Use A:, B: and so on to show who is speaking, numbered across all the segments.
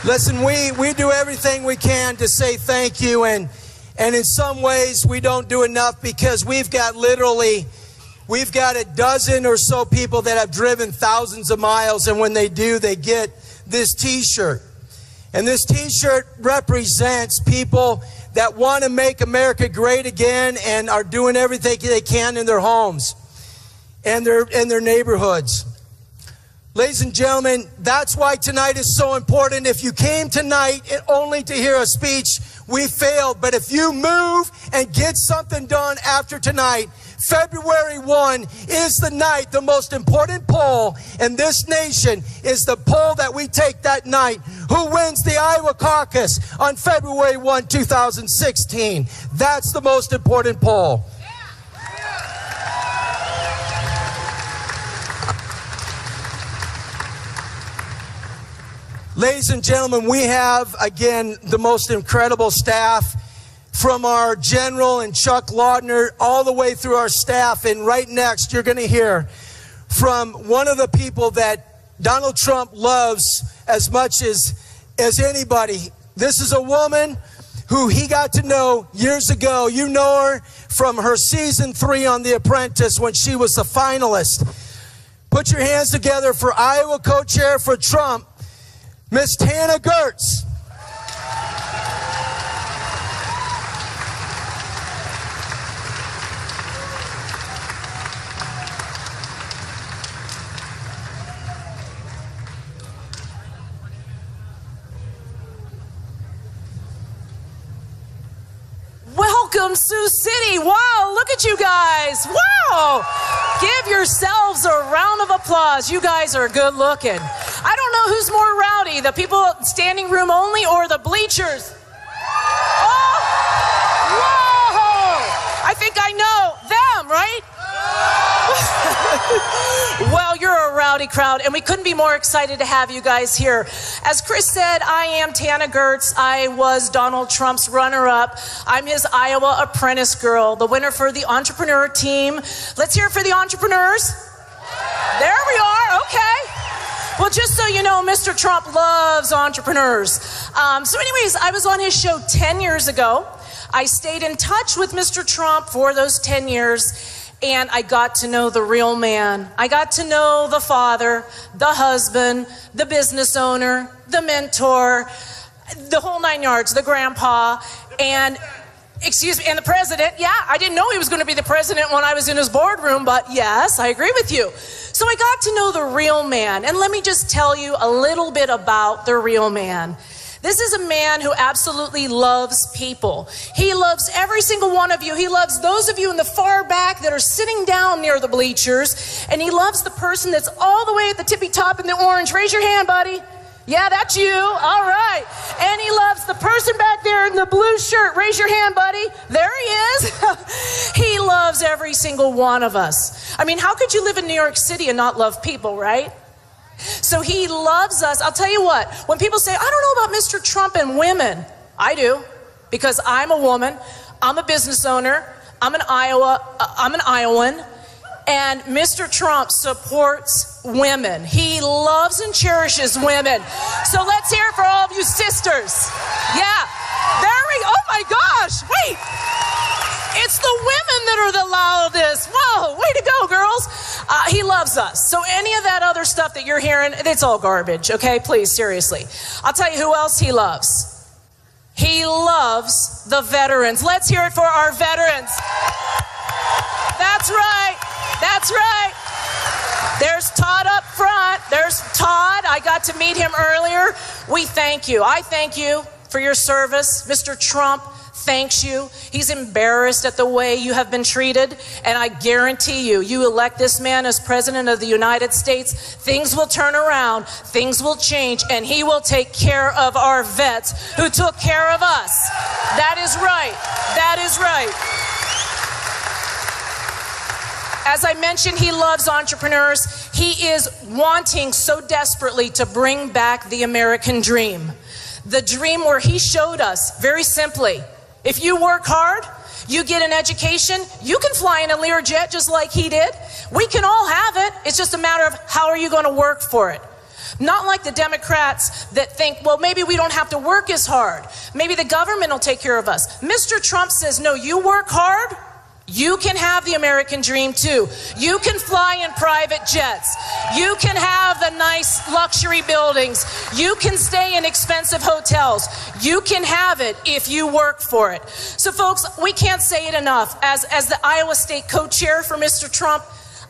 A: Listen, we do everything we can to say thank you, and in some ways we don't do enough because we've got a dozen or so people that have driven thousands of miles, and when they do, they get this t-shirt. And this t-shirt represents people that want to make America great again and are doing everything they can in their homes and their neighborhoods. Ladies and gentlemen, that's why tonight is so important. If you came tonight only to hear a speech, we failed. But if you move and get something done after tonight, February 1 is the night. The most important poll in this nation is the poll that we take that night. Who wins the Iowa caucus on February 1, 2016? That's the most important poll. Ladies and gentlemen, we have, again, the most incredible staff, from our general and Chuck Laudner all the way through our staff. And right next, you're going to hear from one of the people that Donald Trump loves as much as anybody. This is a woman who he got to know years ago. You know her from her season 3 on The Apprentice when she was the finalist. Put your hands together for Iowa co-chair for Trump, Miss Tana Gertz.
B: Welcome, Sioux City. Wow, look at you guys. Wow. Give yourselves a round of applause. You guys are good looking. I don't know who's more rowdy, the people standing room only or the bleachers. Oh, whoa. I think I know them, right? Well, you're a rowdy crowd, and we couldn't be more excited to have you guys here. As Chris said, I am Tana Gertz. I was Donald Trump's runner-up. I'm his Iowa Apprentice girl, the winner for the entrepreneur team. Let's hear it for the entrepreneurs. There we are. Okay. Well, just so you know, Mr. Trump loves entrepreneurs. So anyways, I was on his show 10 years ago. I stayed in touch with Mr. Trump for those 10 years. And I got to know the real man. I got to know the father, the husband, the business owner, the mentor, the whole 9 yards, the grandpa, and and the president. Yeah, I didn't know he was going to be the president when I was in his boardroom, but yes, I agree with you. So I got to know the real man. And let me just tell you a little bit about the real man. This is a man who absolutely loves people. He loves every single one of you. He loves those of you in the far back that are sitting down near the bleachers. And he loves the person that's all the way at the tippy top in the orange. Raise your hand, buddy. Yeah, that's you. All right. And he loves the person back there in the blue shirt. Raise your hand, buddy. There he is. He loves every single one of us. I mean, how could you live in New York City and not love people, right? So he loves us. I'll tell you what, when people say, I don't know about Mr. Trump and women, I do, because I'm a woman, I'm a business owner, I'm an Iowan, and Mr. Trump supports women. He loves and cherishes women. So let's hear it for all of you sisters. Yeah, there we go. Oh my gosh, wait. It's the women that are the loudest. Whoa, way to go, girls. He loves us. So any of that other stuff that you're hearing, it's all garbage, okay? Please, seriously. I'll tell you who else he loves. He loves the veterans. Let's hear it for our veterans. That's right. That's right. There's Todd up front. There's Todd. I got to meet him earlier. We thank you. I thank you for your service. Mr. Trump thanks you. He's embarrassed at the way you have been treated. And I guarantee you, you elect this man as president of the United States, things will turn around, things will change, and he will take care of our vets who took care of us. That is right. That is right. As I mentioned, he loves entrepreneurs. He is wanting so desperately to bring back the American dream. The dream where he showed us, very simply, if you work hard, you get an education, you can fly in a Learjet just like he did. We can all have it. It's just a matter of how are you going to work for it. Not like the Democrats that think, well, maybe we don't have to work as hard. Maybe the government will take care of us. Mr. Trump says, no, you work hard, you can have the American dream too. You can fly in private jets. You can have the nice luxury buildings. You can stay in expensive hotels. You can have it if you work for it. So folks, we can't say it enough. As the Iowa State co-chair for Mr. Trump,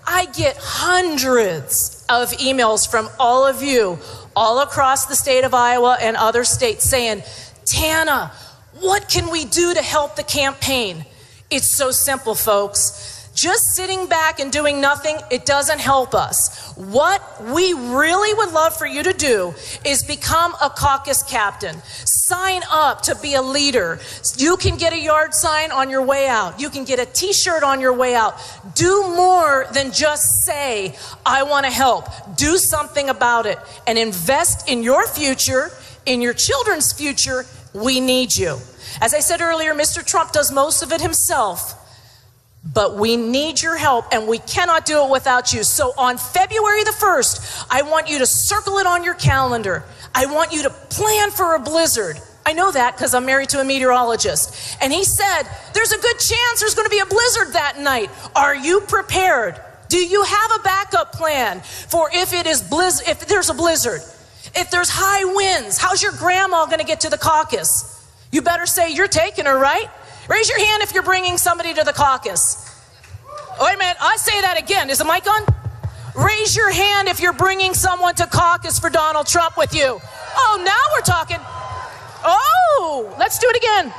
B: I get hundreds of emails from all of you all across the state of Iowa and other states saying, Tana, what can we do to help the campaign? It's so simple, folks. Just sitting back and doing nothing, it doesn't help us. What we really would love for you to do is become a caucus captain. Sign up to be a leader. You can get a yard sign on your way out. You can get a t-shirt on your way out. Do more than just say, I want to help. Do something about it and invest in your future, in your children's future. We need you. As I said earlier, Mr. Trump does most of it himself, but we need your help and we cannot do it without you. So on February the 1st, I want you to circle it on your calendar. I want you to plan for a blizzard. I know that because I'm married to a meteorologist. And he said, there's a good chance there's going to be a blizzard that night. Are you prepared? Do you have a backup plan for if there's a blizzard? If there's high winds, how's your grandma going to get to the caucus? You better say you're taking her, right? Raise your hand if you're bringing somebody to the caucus. Wait a minute, I say that again. Is the mic on? Raise your hand if you're bringing someone to caucus for Donald Trump with you. Oh, now we're talking. Oh, let's do it again.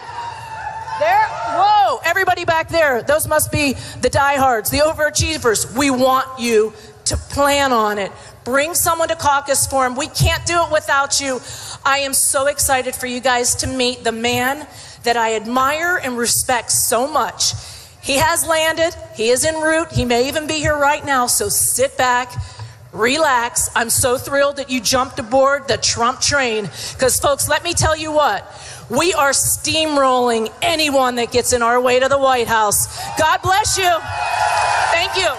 B: There, whoa, everybody back there. Those must be the diehards, the overachievers. We want you to plan on it. Bring someone to caucus for him. We can't do it without you. I am so excited for you guys to meet the man that I admire and respect so much. He has landed. He is en route. He may even be here right now. So sit back, relax. I'm so thrilled that you jumped aboard the Trump train. Because folks, let me tell you what. We are steamrolling anyone that gets in our way to the White House. God bless you. Thank you.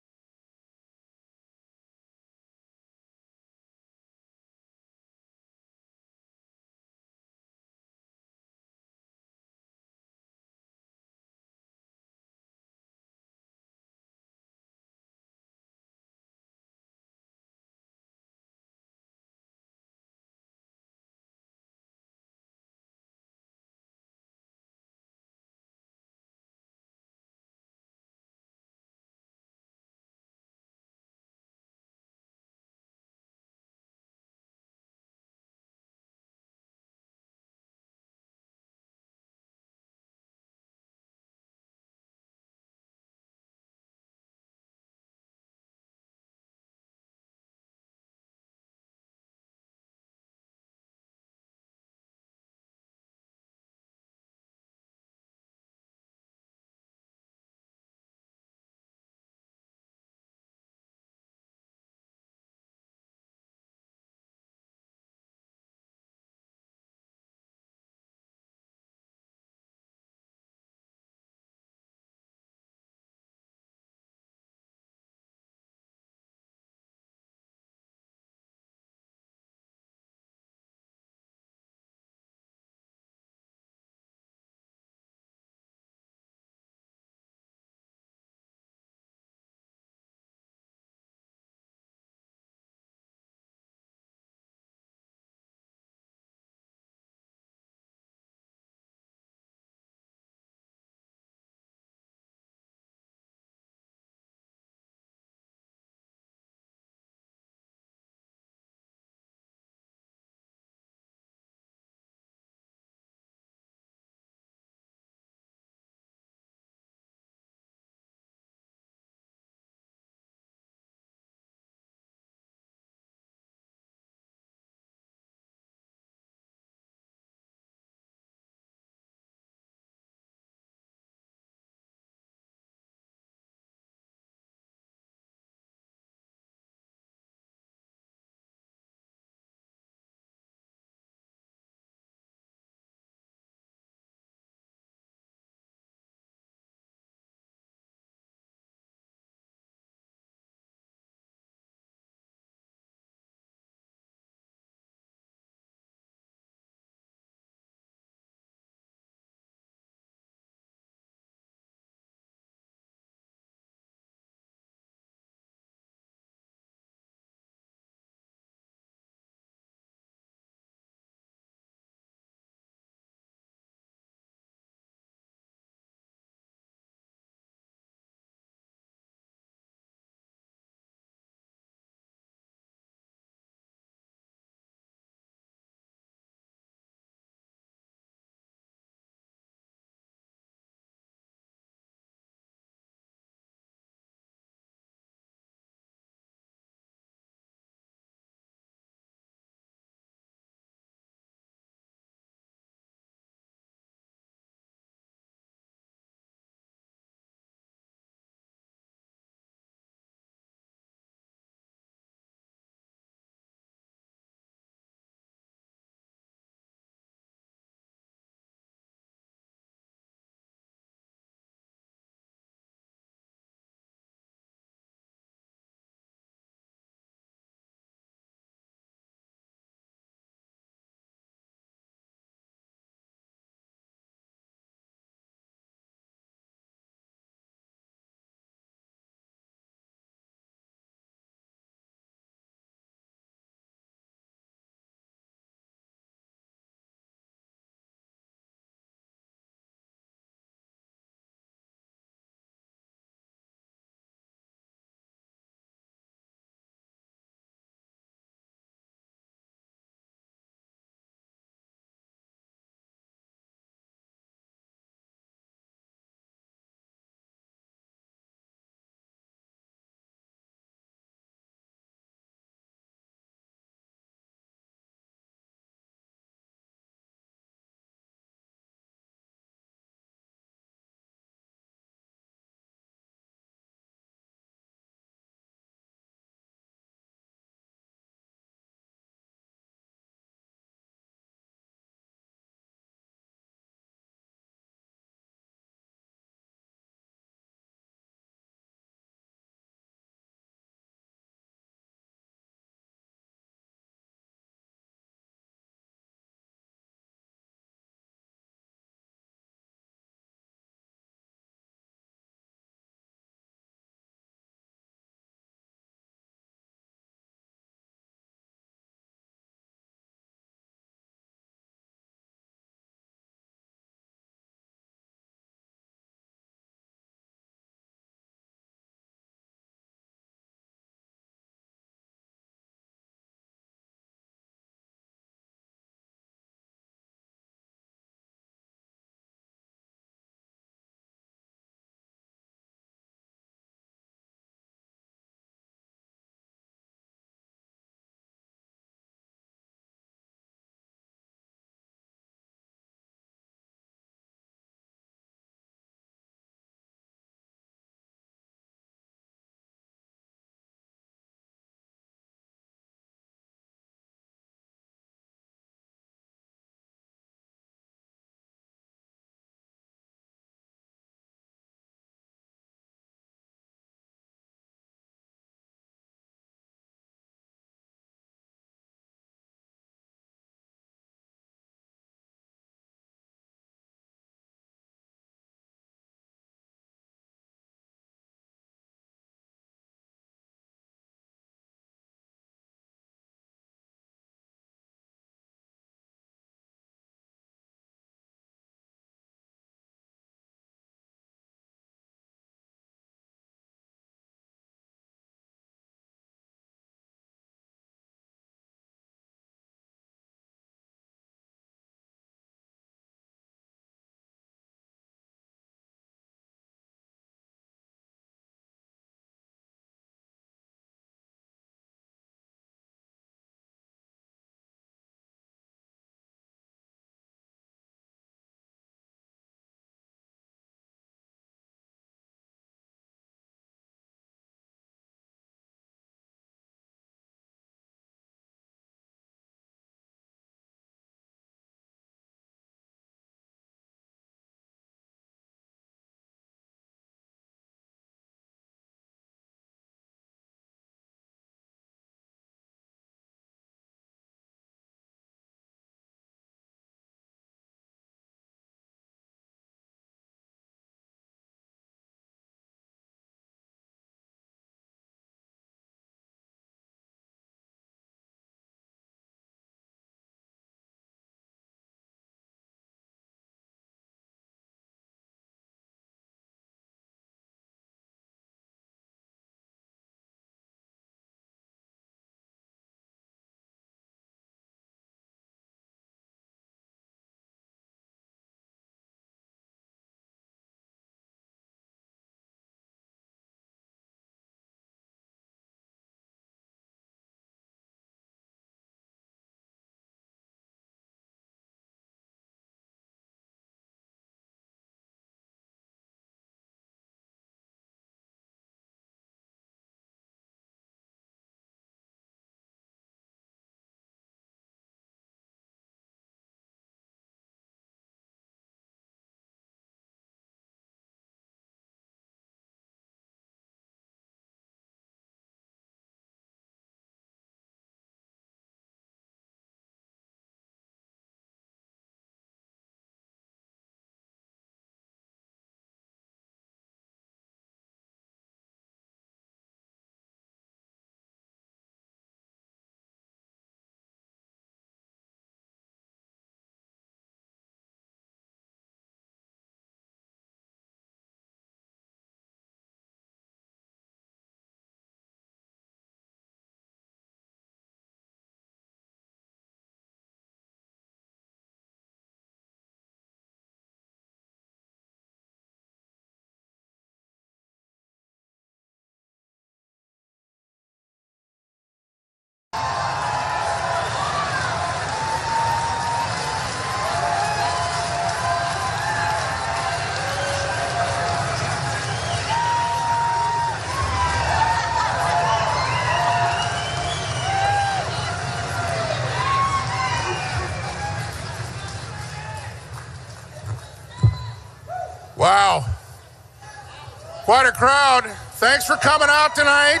C: Quite a crowd. Thanks for coming out tonight.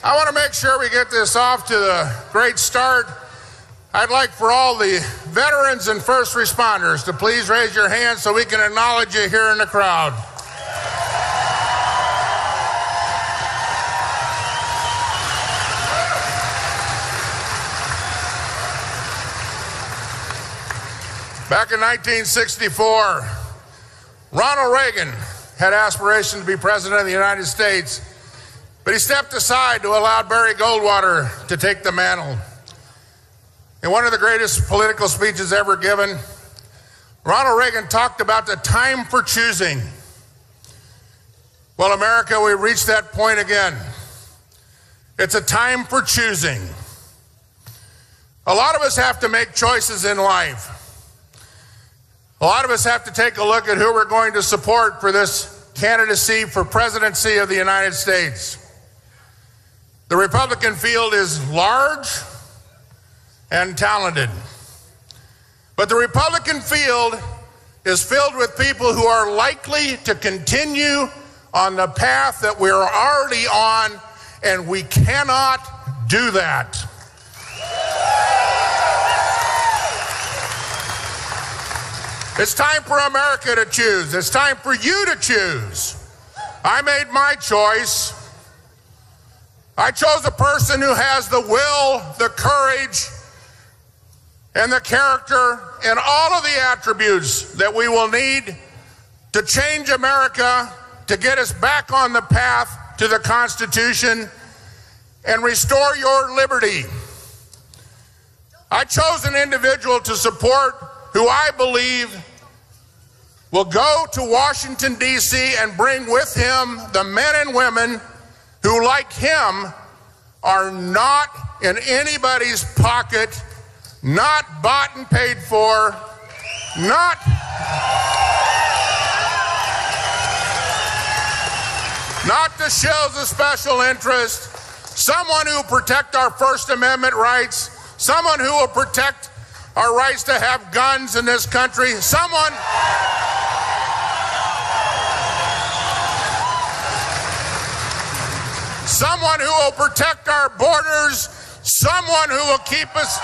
C: I want to make sure we get this off to a great start. I'd like for all the veterans and first responders to please raise your hands so we can acknowledge you here in the crowd. Back in 1964, Ronald Reagan had aspirations to be president of the United States, but he stepped aside to allow Barry Goldwater to take the mantle. In one of the greatest political speeches ever given, Ronald Reagan talked about the time for choosing. Well, America, we've reached that point again. It's a time for choosing. A lot of us have to make choices in life. A lot of us have to take a look at who we're going to support for this candidacy for presidency of the United States. The Republican field is large and talented. But the Republican field is filled with people who are likely to continue on the path that we're already on, and we cannot do that. It's time for America to choose. It's time for you to choose. I made my choice. I chose a person who has the will, the courage, and the character, and all of the attributes that we will need to change America, to get us back on the path to the Constitution and restore your liberty. I chose an individual to support who I believe will go to Washington, D.C. and bring with him the men and women who, like him, are not in anybody's pocket, not bought and paid for, not the shills of special interest, someone who will protect our First Amendment rights, someone who will protect our rights to have guns in this country, someone who will protect our borders, someone who will keep us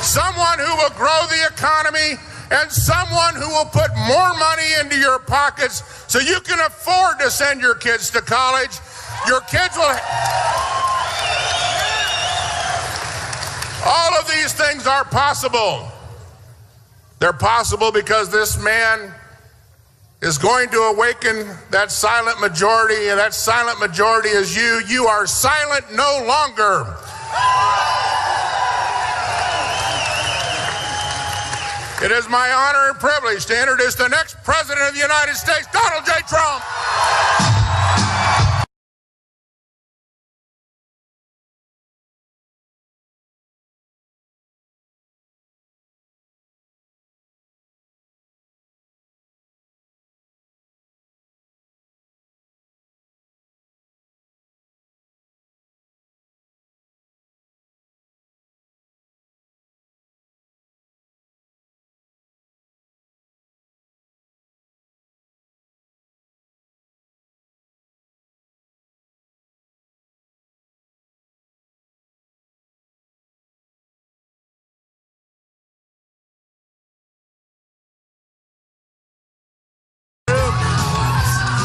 C: someone who will grow the economy, and someone who will put more money into your pockets so you can afford to send your kids to college. Your kids will... All of these things are possible. They're possible because this man is going to awaken that silent majority, and that silent majority is you. You are silent no longer. It is my honor and privilege to introduce the next President of the United States, Donald J. Trump.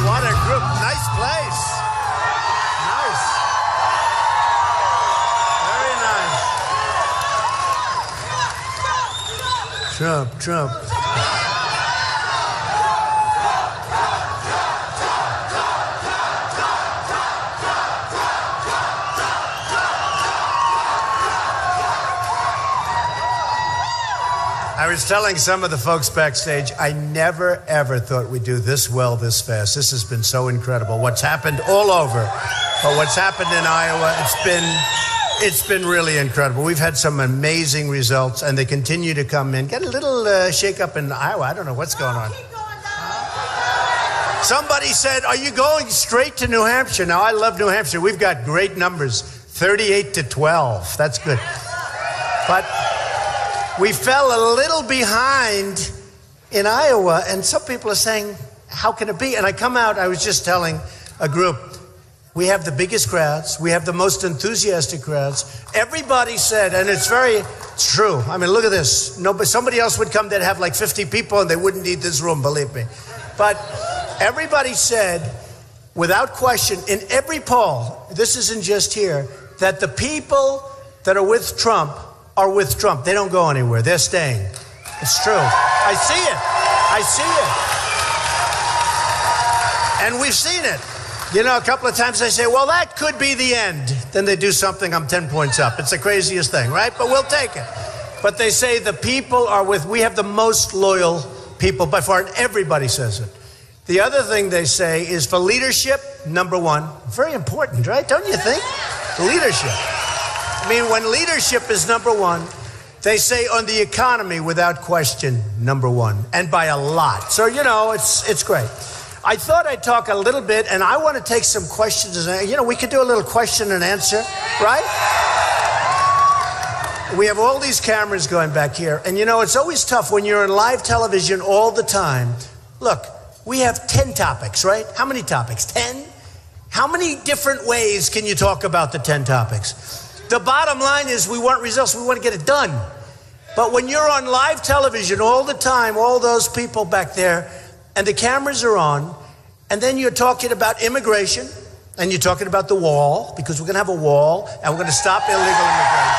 D: What a group. Nice place. Nice. Very nice. Trump. I was telling some of the folks backstage, I never, ever thought we'd do this well, this fast. This has been so incredible. What's happened all over, but what's happened in Iowa, it's been really incredible. We've had some amazing results, and they continue to come in. Get a little shake-up in Iowa. I don't know what's going on. Somebody said, are you going straight to New Hampshire? Now, I love New Hampshire. We've got great numbers, 38-12. That's good. But we fell a little behind in Iowa, and some people are saying, how can it be? And I come out, I was just telling a group, we have the biggest crowds, we have the most enthusiastic crowds. Everybody said, and it's true. I mean, look at this. Somebody else would come, they'd have like 50 people and they wouldn't need this room, believe me. But everybody said, without question, in every poll, this isn't just here, that the people that are with Trump are with Trump. They don't go anywhere. They're staying. It's true. I see it. I see it. And we've seen it. You know, a couple of times they say, well, that could be the end. Then they do something, I'm 10 points up. It's the craziest thing, right? But we'll take it. But they say the people are we have the most loyal people by far, and everybody says it. The other thing they say is for leadership, number one. Very important, right? Don't you think? Leadership. I mean, when leadership is number one, they say on the economy, without question, number one, and by a lot. So, you know, it's great. I thought I'd talk a little bit, and I want to take some questions. You know, we could do a little question and answer, right? We have all these cameras going back here, and you know, it's always tough when you're in live television all the time. Look, we have 10 topics, right? How many topics? 10? How many different ways can you talk about the 10 topics? The bottom line is we want results. We want to get it done. But when you're on live television all the time, all those people back there, and the cameras are on, and then you're talking about immigration, and you're talking about the wall, because we're going to have a wall, and we're going to stop illegal immigration.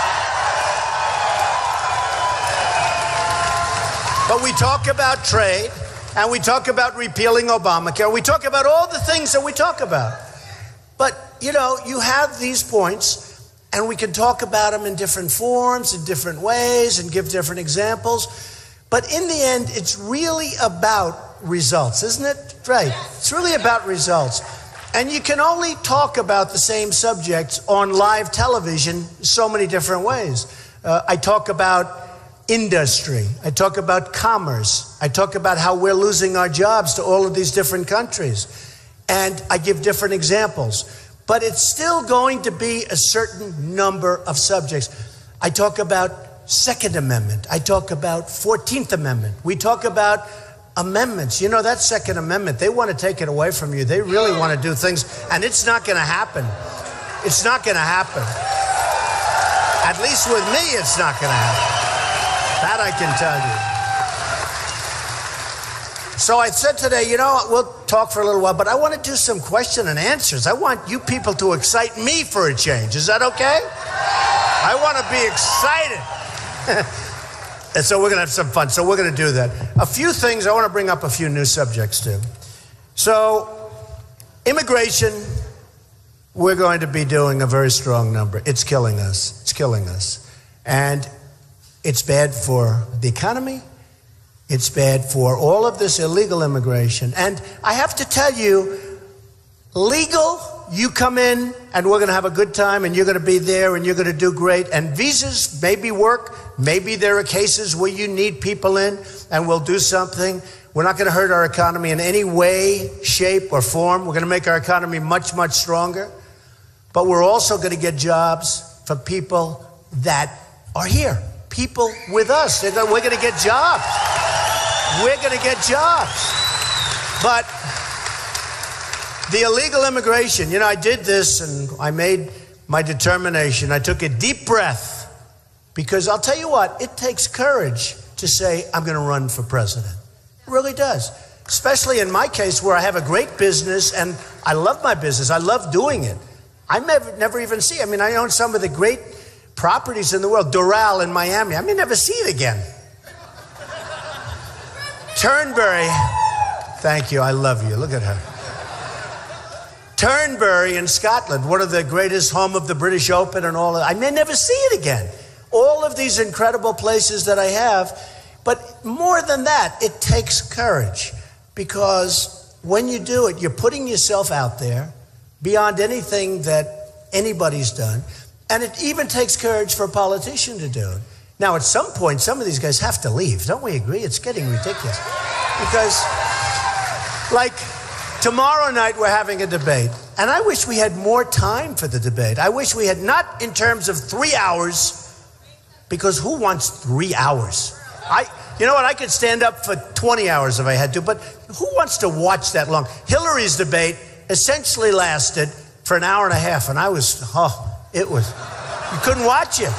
D: But we talk about trade, and we talk about repealing Obamacare. We talk about all the things that we talk about. But, you know, you have these points, and we can talk about them in different forms, in different ways, and give different examples. But in the end, it's really about results, isn't it? Right. It's really about results. And you can only talk about the same subjects on live television so many different ways. I talk about industry. I talk about commerce. I talk about how we're losing our jobs to all of these different countries. And I give different examples. But it's still going to be a certain number of subjects. I talk about Second Amendment. I talk about 14th Amendment. We talk about amendments. You know, that Second Amendment, they want to take it away from you. They really want to do things, and it's not going to happen. It's not going to happen. At least with me, it's not going to happen. That I can tell you. So I said today, you know, we'll talk for a little while, but I want to do some question and answers. I want you people to excite me for a change. Is that okay? I want to be excited. And so we're going to have some fun. So we're going to do that. A few things, I want to bring up a few new subjects too. So immigration, we're going to be doing a very strong number. It's killing us. It's killing us. And it's bad for the economy. It's bad for all of this illegal immigration. And I have to tell you, legal, you come in and we're going to have a good time and you're going to be there and you're going to do great. And visas maybe work. Maybe there are cases where you need people in and we'll do something. We're not going to hurt our economy in any way, shape, or form. We're going to make our economy much, much stronger. But we're also going to get jobs for people that are here. People with us. We're going to get jobs. We're going to get jobs. But the illegal immigration, you know, I did this and I made my determination. I took a deep breath because I'll tell you what, it takes courage to say, I'm going to run for president. It really does. Especially in my case where I have a great business and I love my business. I love doing it. I never even see. I mean, I own some of the great properties in the world. Doral in Miami. I may never see it again. Turnberry. Thank you. I love you. Look at her. Turnberry in Scotland, one of the greatest, home of the British Open and all of that. I may never see it again. All of these incredible places that I have. But more than that, it takes courage. Because when you do it, you're putting yourself out there beyond anything that anybody's done. And it even takes courage for a politician to do it. Now, at some point, some of these guys have to leave. Don't we agree? It's getting ridiculous. Because, like, tomorrow night we're having a debate. And I wish we had more time for the debate. I wish we had, not in terms of 3 hours, Because who wants 3 hours? You know what? I could stand up for 20 hours if I had to, but who wants to watch that long? Hillary's debate essentially lasted for an hour and a half, and you couldn't watch it.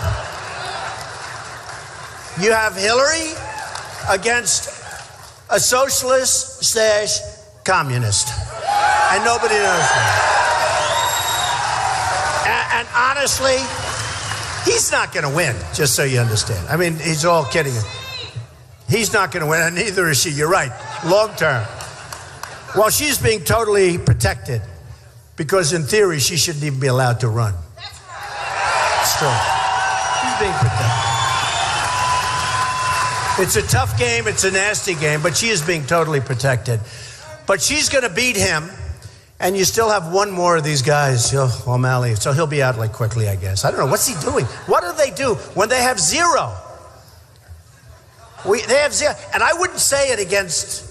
D: You have Hillary against a socialist / communist, and nobody knows that. And honestly, he's not going to win, just so you understand. I mean, he's all kidding. He's not going to win, and neither is she. You're right, long term. Well, she's being totally protected because, in theory, she shouldn't even be allowed to run. It's true. She's being protected. It's a tough game. It's a nasty game, but she is being totally protected. But she's going to beat him, and you still have one more of these guys, O'Malley. So he'll be out like quickly, I guess. I don't know. What's he doing? What do they do when they have zero? They have zero. And I wouldn't say it against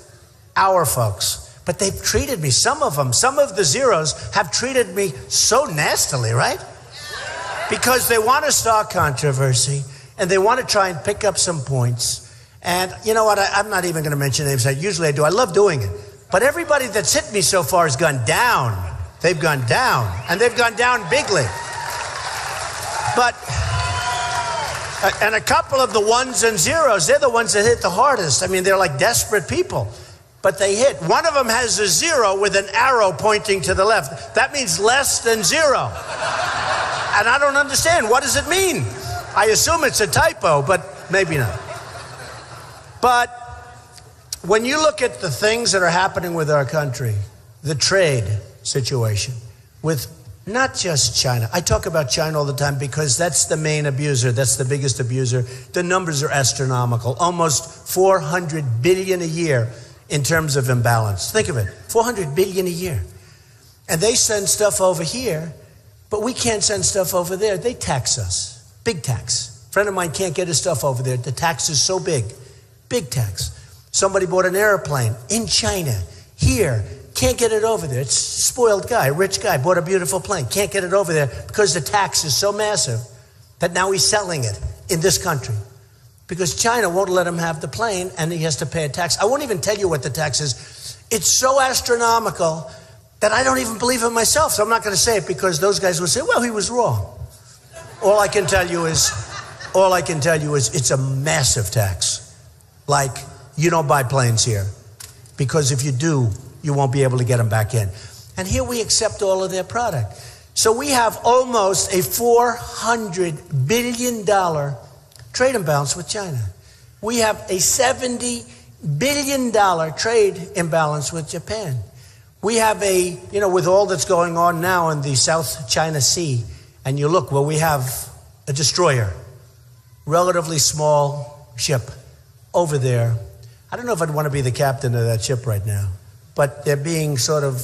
D: our folks, but they've treated me, some of them, some of the zeros have treated me so nastily, right? Because they want to start controversy, and they want to try and pick up some points. And you know what? I'm not even going to mention names. Usually I do. I love doing it. But everybody that's hit me so far has gone down. They've gone down. And they've gone down bigly. And a couple of the ones and zeros, they're the ones that hit the hardest. I mean, they're like desperate people. But they hit. One of them has a 0 with an arrow pointing to the left. That means less than 0. And I don't understand. What does it mean? I assume it's a typo, but maybe not. But when you look at the things that are happening with our country, the trade situation with not just China. I talk about China all the time because that's the main abuser. That's the biggest abuser. The numbers are astronomical. Almost 400 billion a year in terms of imbalance. Think of it, 400 billion a year. And they send stuff over here, but we can't send stuff over there. They tax us, big tax. A friend of mine can't get his stuff over there. The tax is so big, big tax. Somebody bought an airplane in China, here, can't get it over there. It's a spoiled guy, rich guy, bought a beautiful plane, can't get it over there because the tax is so massive that now he's selling it in this country. Because China won't let him have the plane and he has to pay a tax. I won't even tell you what the tax is. It's so astronomical that I don't even believe it myself. So I'm not going to say it because those guys will say, well, he was wrong. All I can tell you is it's a massive tax. Like, you don't buy planes here because if you do, you won't be able to get them back in. And here we accept all of their product. So we have almost a $400 billion trade imbalance with China. We have a $70 billion trade imbalance with Japan. We have with all that's going on now in the South China Sea, and you look, well, we have a destroyer, relatively small ship over there. I don't know if I'd want to be the captain of that ship right now, but they're being sort of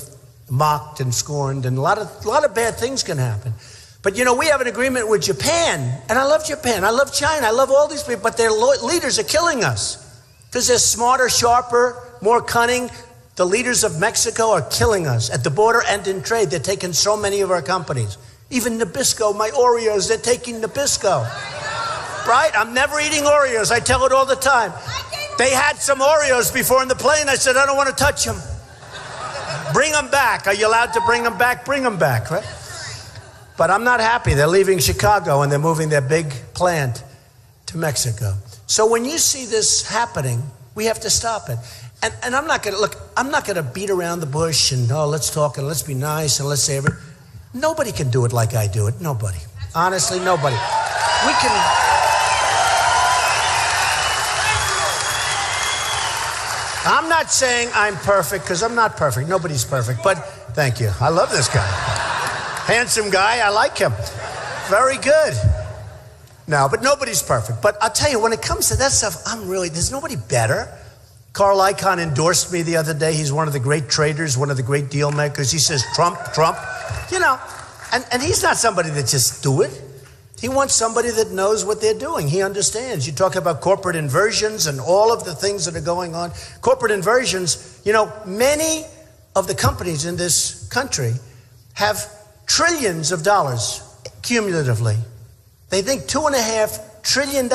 D: mocked and scorned, and a lot of bad things can happen. But we have an agreement with Japan, and I love Japan, I love China, I love all these people, but their leaders are killing us because they're smarter, sharper, more cunning. The leaders of Mexico are killing us at the border and in trade. They're taking so many of our companies. Even Nabisco, my Oreos, they're taking Nabisco. Right? I'm never eating Oreos. I tell it all the time. They had some Oreos before in the plane. I said, I don't want to touch them. Bring them back. Are you allowed to bring them back? Bring them back, right? But I'm not happy. They're leaving Chicago and they're moving their big plant to Mexico. So when you see this happening, we have to stop it. And I'm not going to beat around the bush and, let's talk and let's be nice and let's say everything. Nobody can do it like I do it. Nobody. Honestly, nobody. We can. I'm not saying I'm perfect because I'm not perfect. Nobody's perfect. But thank you. I love this guy. Handsome guy. I like him. Very good. No, but nobody's perfect. But I'll tell you, when it comes to that stuff, there's nobody better. Carl Icahn endorsed me the other day. He's one of the great traders, one of the great deal makers. He says, Trump, and he's not somebody that just do it. He wants somebody that knows what they're doing. He understands. You talk about corporate inversions and all of the things that are going on. Corporate inversions, many of the companies in this country have trillions of dollars cumulatively. They think $2.5 trillion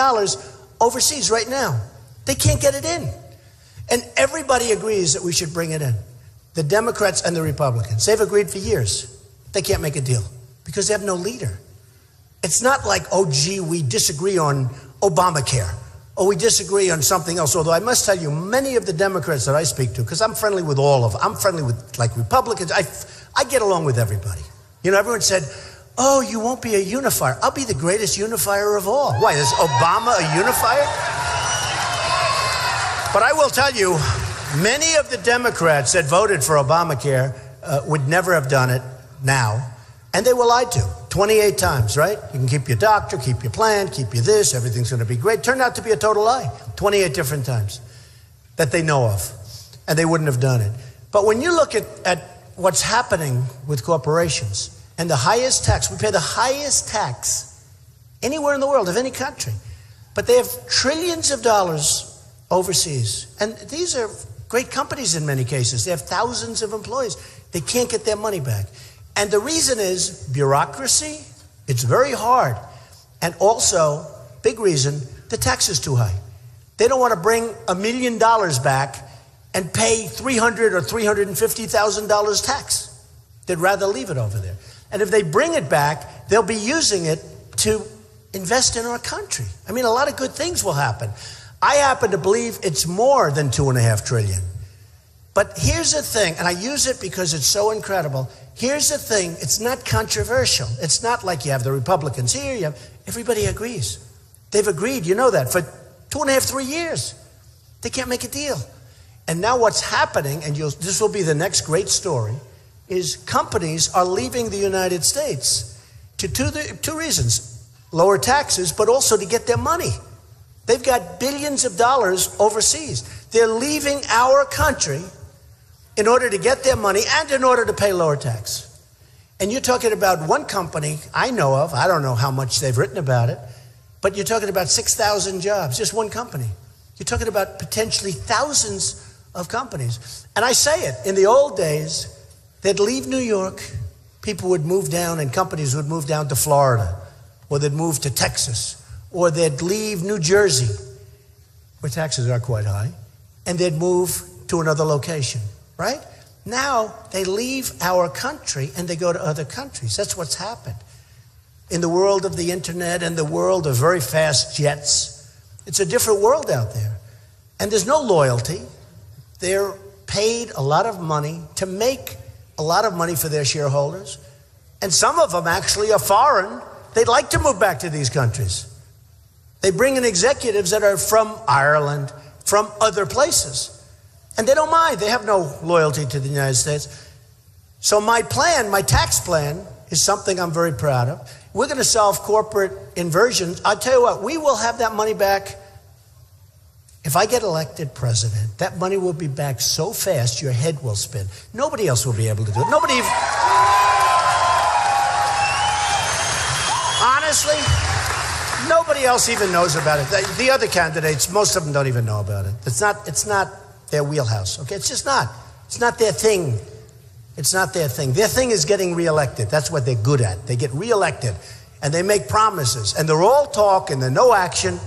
D: overseas right now. They can't get it in. And everybody agrees that we should bring it in. The Democrats and the Republicans. They've agreed for years. They can't make a deal because they have no leader. It's not like, oh, gee, we disagree on Obamacare or we disagree on something else. Although I must tell you, many of the Democrats that I speak to, because I'm friendly with all of them. I'm friendly with, like, Republicans. I get along with everybody. You know, everyone said, oh, you won't be a unifier. I'll be the greatest unifier of all. Why, is Obama a unifier? But I will tell you, many of the Democrats that voted for Obamacare would never have done it now. And they were lied to 28 times, right? You can keep your doctor, keep your plan, keep your this, everything's going to be great. Turned out to be a total lie 28 different times that they know of. And they wouldn't have done it. But when you look at what's happening with corporations and the highest tax, we pay the highest tax anywhere in the world of any country. But they have trillions of dollars overseas. And these are great companies in many cases. They have thousands of employees. They can't get their money back. And the reason is bureaucracy. It's very hard. And also, big reason, the tax is too high. They don't want to bring $1 million back and pay $300,000 or $350,000 tax. They'd rather leave it over there. And if they bring it back, they'll be using it to invest in our country. I mean, a lot of good things will happen. I happen to believe it's more than $2.5 trillion. But here's the thing, and I use it because it's so incredible. Here's the thing, it's not controversial. It's not like you have the Republicans here, everybody agrees. They've agreed, you know that, for 2.5, 3 years. They can't make a deal. And now what's happening, and this will be the next great story, is companies are leaving the United States to two reasons. Lower taxes, but also to get their money. They've got billions of dollars overseas. They're leaving our country in order to get their money and in order to pay lower tax. And you're talking about one company I know of, I don't know how much they've written about it, but you're talking about 6,000 jobs, just one company. You're talking about potentially thousands of companies. And I say it, in the old days, they'd leave New York, people would move down and companies would move down to Florida, or they'd move to Texas, or they'd leave New Jersey, where taxes are quite high, and they'd move to another location, right? Now, they leave our country and they go to other countries. That's what's happened. In the world of the internet and the world of very fast jets, it's a different world out there. And there's no loyalty. They're paid a lot of money to make a lot of money for their shareholders. And some of them actually are foreign. They'd like to move back to these countries. They bring in executives that are from Ireland, from other places. And they don't mind. They have no loyalty to the United States. So my plan, my tax plan, is something I'm very proud of. We're going to solve corporate inversions. I'll tell you what, we will have that money back. If I get elected president, that money will be back so fast your head will spin. Nobody else will be able to do it. Honestly, nobody else even knows about it. The other candidates, most of them don't even know about it. It's not their wheelhouse, okay? It's just not. It's not their thing. It's not their thing. Their thing is getting reelected. That's what they're good at. They get reelected, and they make promises, and they're all talk, and they're no action.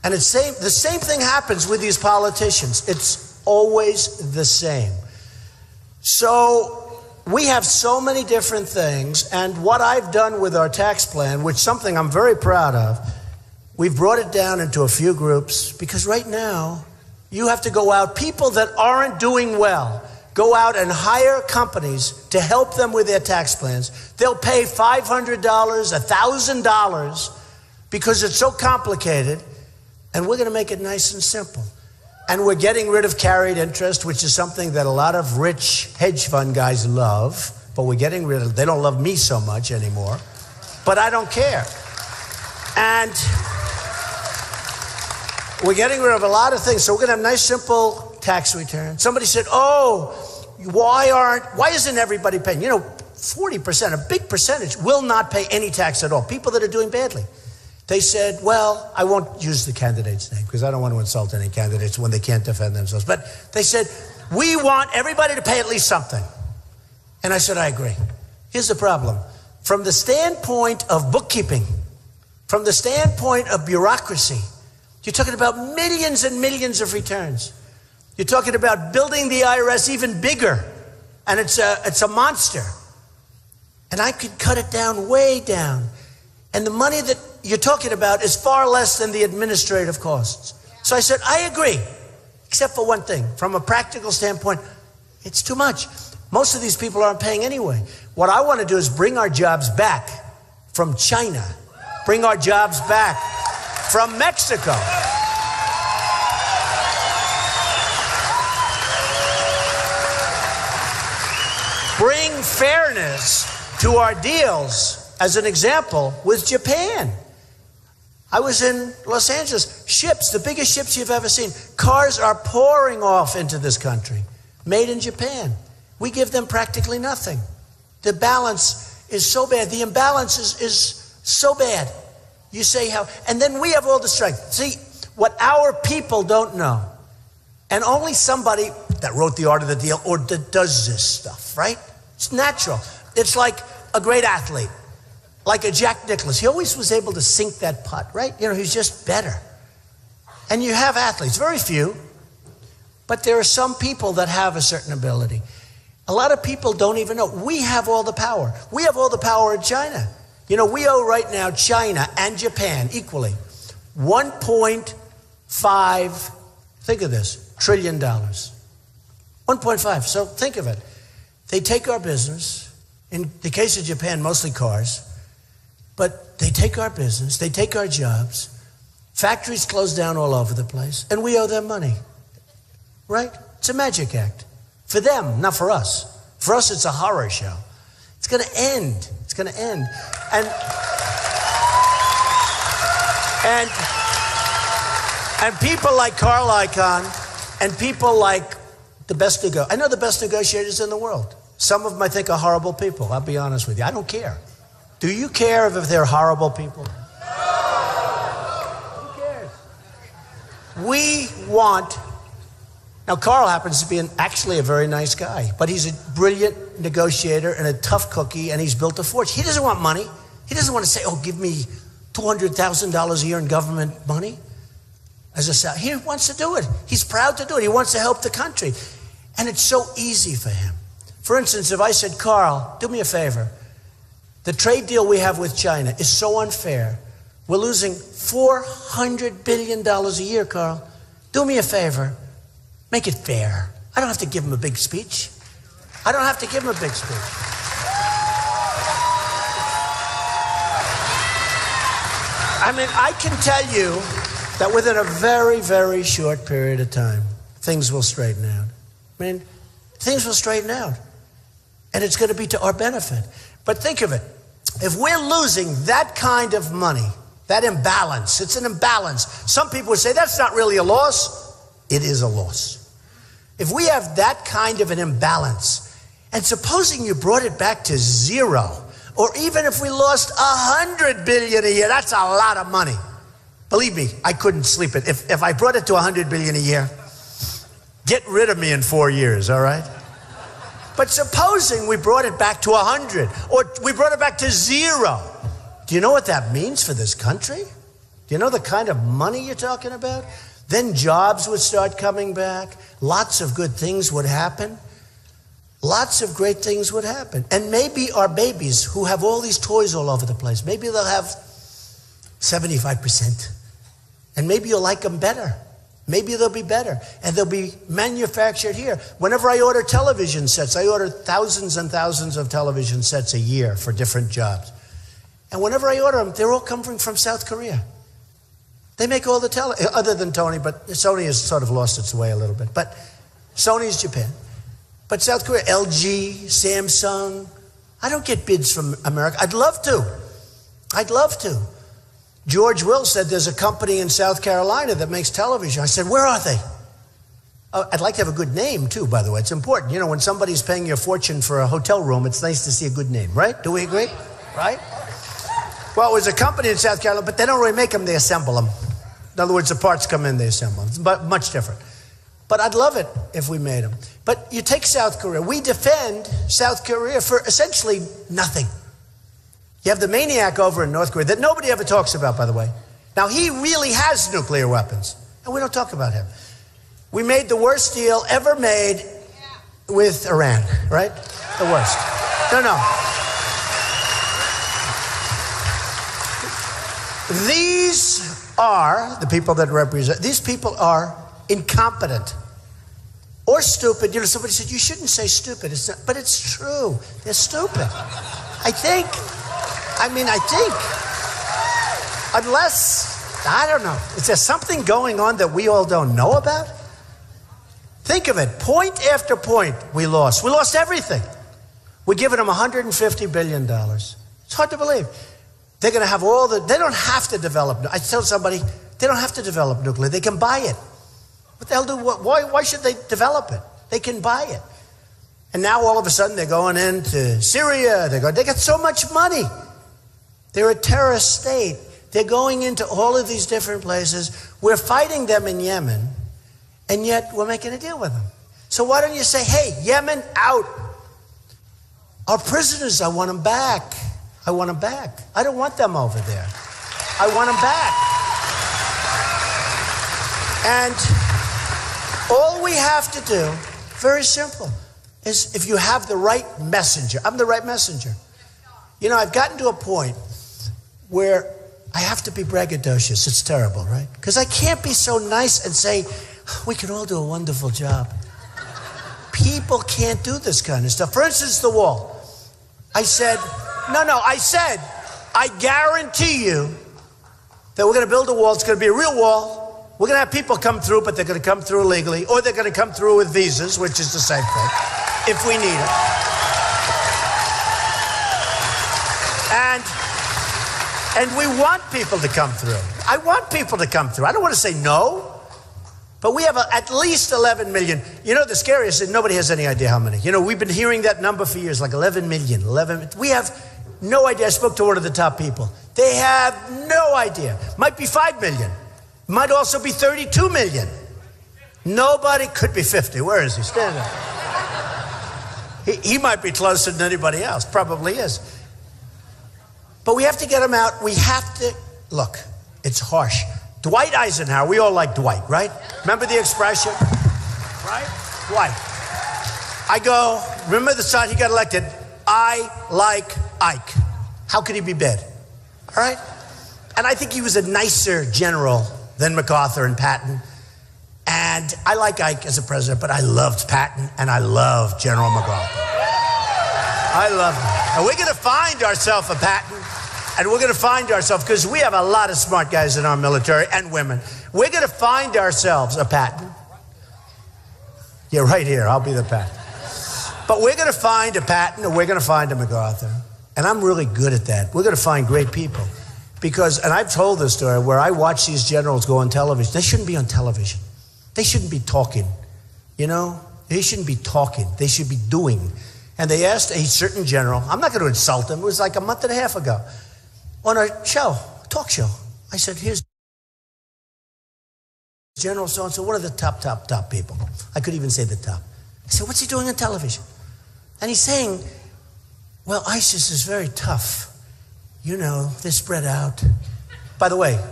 D: And the same thing happens with these politicians. It's always the same. So we have so many different things, and what I've done with our tax plan, which is something I'm very proud of, we've brought it down into a few groups, because right now, you have to go out, people that aren't doing well, go out and hire companies to help them with their tax plans. They'll pay $500, $1,000, because it's so complicated, and we're going to make it nice and simple. And we're getting rid of carried interest, which is something that a lot of rich hedge fund guys love, but we're getting rid of, they don't love me so much anymore, but I don't care. And we're getting rid of a lot of things. So we're going to have nice, simple tax returns. Somebody said, oh, why isn't everybody paying? 40%, a big percentage, will not pay any tax at all. People that are doing badly. They said, well, I won't use the candidate's name because I don't want to insult any candidates when they can't defend themselves. But they said, we want everybody to pay at least something. And I said, I agree. Here's the problem. From the standpoint of bookkeeping, From the standpoint of bureaucracy, you're talking about millions and millions of returns. You're talking about building the IRS even bigger, and it's a monster. And I could cut it down, way down. And the money that you're talking about is far less than the administrative costs. So I said, I agree, except for one thing. From a practical standpoint, it's too much. Most of these people aren't paying anyway. What I want to do is bring our jobs back from China. Bring our jobs back from Mexico. Bring fairness to our deals, as an example, with Japan. I was in Los Angeles. Ships, the biggest ships you've ever seen. Cars are pouring off into this country, made in Japan. We give them practically nothing. The balance is so bad. The imbalance is so bad. You say how, and then we have all the strength. See, what our people don't know, and only somebody that wrote the art of the deal or that does this stuff, right? It's natural. It's like a great athlete, like a Jack Nicklaus. He always was able to sink that putt, right? You know, he's just better. And you have athletes, very few, but there are some people that have a certain ability. A lot of people don't even know. We have all the power. We have all the power in China. You know, we owe right now China and Japan equally $1.5, think of this, trillion dollars. 1.5, so think of it. They take our business, in the case of Japan, mostly cars, but they take our business, they take our jobs, factories close down all over the place, and we owe them money, right? It's a magic act. For them, not for us. For us, it's a horror show. It's going to end. It's going to end. And people like Carl Icahn and people like the best I know the best negotiators in the world. Some of them I think are horrible people. I'll be honest with you. I don't care. Do you care if they're horrible people? Who cares? We want... Now, Carl happens to be actually a very nice guy, but he's a brilliant negotiator and a tough cookie, and he's built a fortune. He doesn't want money. He doesn't want to say, oh, give me $200,000 a year in government money. He wants to do it. He's proud to do it. He wants to help the country. And it's so easy for him. For instance, if I said, Carl, do me a favor. The trade deal we have with China is so unfair. We're losing $400 billion a year, Carl. Do me a favor. Make it fair. I don't have to give him a big speech. I mean, I can tell you that within a very, very short period of time, things will straighten out. Things will straighten out. And it's going to be to our benefit. But think of it. If we're losing that kind of money, that imbalance, it's an imbalance. Some people would say that's not really a loss. It is a loss. If we have that kind of an imbalance, and supposing you brought it back to zero, or even if we lost $100 billion a year, that's a lot of money. Believe me, I couldn't sleep it. If I brought it to $100 billion a year, get rid of me in 4 years, all right? But supposing we brought it back to 100, or we brought it back to zero, do you know what that means for this country? Do you know the kind of money you're talking about? Then jobs would start coming back. Lots of good things would happen. Lots of great things would happen. And maybe our babies who have all these toys all over the place, maybe they'll have 75%. And maybe you'll like them better. Maybe they'll be better. And they'll be manufactured here. Whenever I order television sets, I order thousands and thousands of television sets a year for different jobs. And whenever I order them, they're all coming from South Korea. They make all the other than Tony, but Sony has sort of lost its way a little bit. But Sony's Japan. But South Korea, LG, Samsung. I don't get bids from America. I'd love to. George Will said there's a company in South Carolina that makes television. I said, where are they? Oh, I'd like to have a good name too, by the way. It's important. You know, when somebody's paying you a fortune for a hotel room, it's nice to see a good name, right? Do we agree? Right? Well, it was a company in South Carolina, but they don't really make them, they assemble them. In other words, the parts come in, they assemble them. It's much different. But I'd love it if we made them. But you take South Korea. We defend South Korea for essentially nothing. You have the maniac over in North Korea that nobody ever talks about, by the way. Now, he really has nuclear weapons, and we don't talk about him. We made the worst deal ever made with Iran, right? The worst. No. These are the people that represent, these people are incompetent or stupid. You know, somebody said, you shouldn't say stupid. It's not, but it's true. They're stupid. I think. Unless, I don't know. Is there something going on that we all don't know about? Think of it. Point after point we lost. We lost everything. We're giving them $150 billion. It's hard to believe. They're going to have they don't have to develop. I tell somebody, they don't have to develop nuclear. They can buy it. What the hell why should they develop it? They can buy it. And now all of a sudden they're going into Syria. They got so much money. They're a terrorist state. They're going into all of these different places. We're fighting them in Yemen, and yet we're making a deal with them. So why don't you say, hey, Yemen out. Our prisoners, I want them back. I want them back. I don't want them over there. I want them back. And all we have to do, very simple, is if you have the right messenger. I'm the right messenger. You know, I've gotten to a point where I have to be braggadocious. It's terrible, right? Because I can't be so nice and say, we can all do a wonderful job. People can't do this kind of stuff. For instance, the wall. I said, I guarantee you that we're going to build a wall. It's going to be a real wall. We're going to have people come through, but they're going to come through illegally, or they're going to come through with visas, which is the same thing, if we need it. And we want people to come through. I want people to come through. I don't want to say no. But we have at least 11 million. You know, the scariest is nobody has any idea how many. You know, we've been hearing that number for years, like 11 million. We have no idea. I spoke to one of the top people. They have no idea. Might be 5 million. Might also be 32 million. Nobody, could be 50. Where is he? Stand up. He might be closer than anybody else. Probably is. But we have to get them out. We have to, look, it's harsh. Dwight Eisenhower, we all like Dwight, right? Remember the expression? Right? Dwight. I go, remember the time he got elected? I like Ike. How could he be bad? All right? And I think he was a nicer general than MacArthur and Patton. And I like Ike as a president, but I loved Patton and I loved General MacArthur. I love him. And we're going to find ourselves a Patton. And we're going to find ourselves, because we have a lot of smart guys in our military and women. We're going to find ourselves a Patton. Yeah, right here. I'll be the Patton. But we're going to find a Patton, or we're going to find a MacArthur. And I'm really good at that. We're going to find great people. Because, and I've told this story, where I watch these generals go on television. They shouldn't be on television. They shouldn't be talking. You know? They shouldn't be talking. They should be doing. And they asked a certain general, I'm not going to insult him. It was like a month and a half ago. On a show, talk show. I said, here's General so-and-so, one of the top people. I could even say the top. I said, what's he doing on television? And he's saying, well, ISIS is very tough. You know, they're spread out. By the way,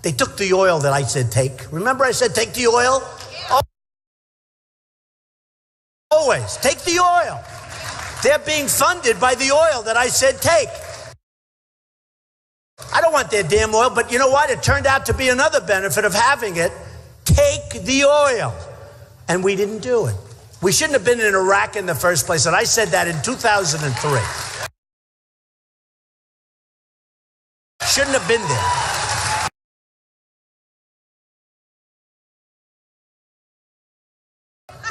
D: they took the oil that I said take. Remember I said take the oil? Yeah. Always, take the oil. They're being funded by the oil that I said take. I don't want their damn oil, but you know what? It turned out to be another benefit of having it. Take the oil. And we didn't do it. We shouldn't have been in Iraq in the first place, and I said that in 2003. Shouldn't have been there.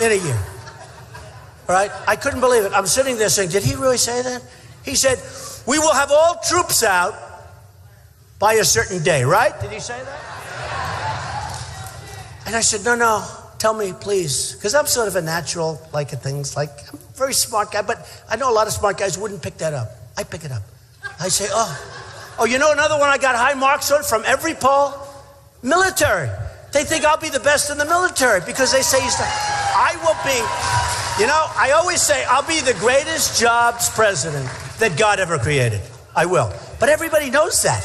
D: In a year. All right? I couldn't believe it. I'm sitting there saying, did he really say that? He said, we will have all troops out by a certain day, right? Did he say that? And I said, no, tell me, please. Because I'm sort of a natural, like things, like, I'm a very smart guy, but I know a lot of smart guys wouldn't pick that up. I pick it up. I say, oh, you know another one I got high marks on from every poll? Military. They think I'll be the best in the military because they say I will be, you know, I always say I'll be the greatest jobs president that God ever created. I will. But everybody knows that,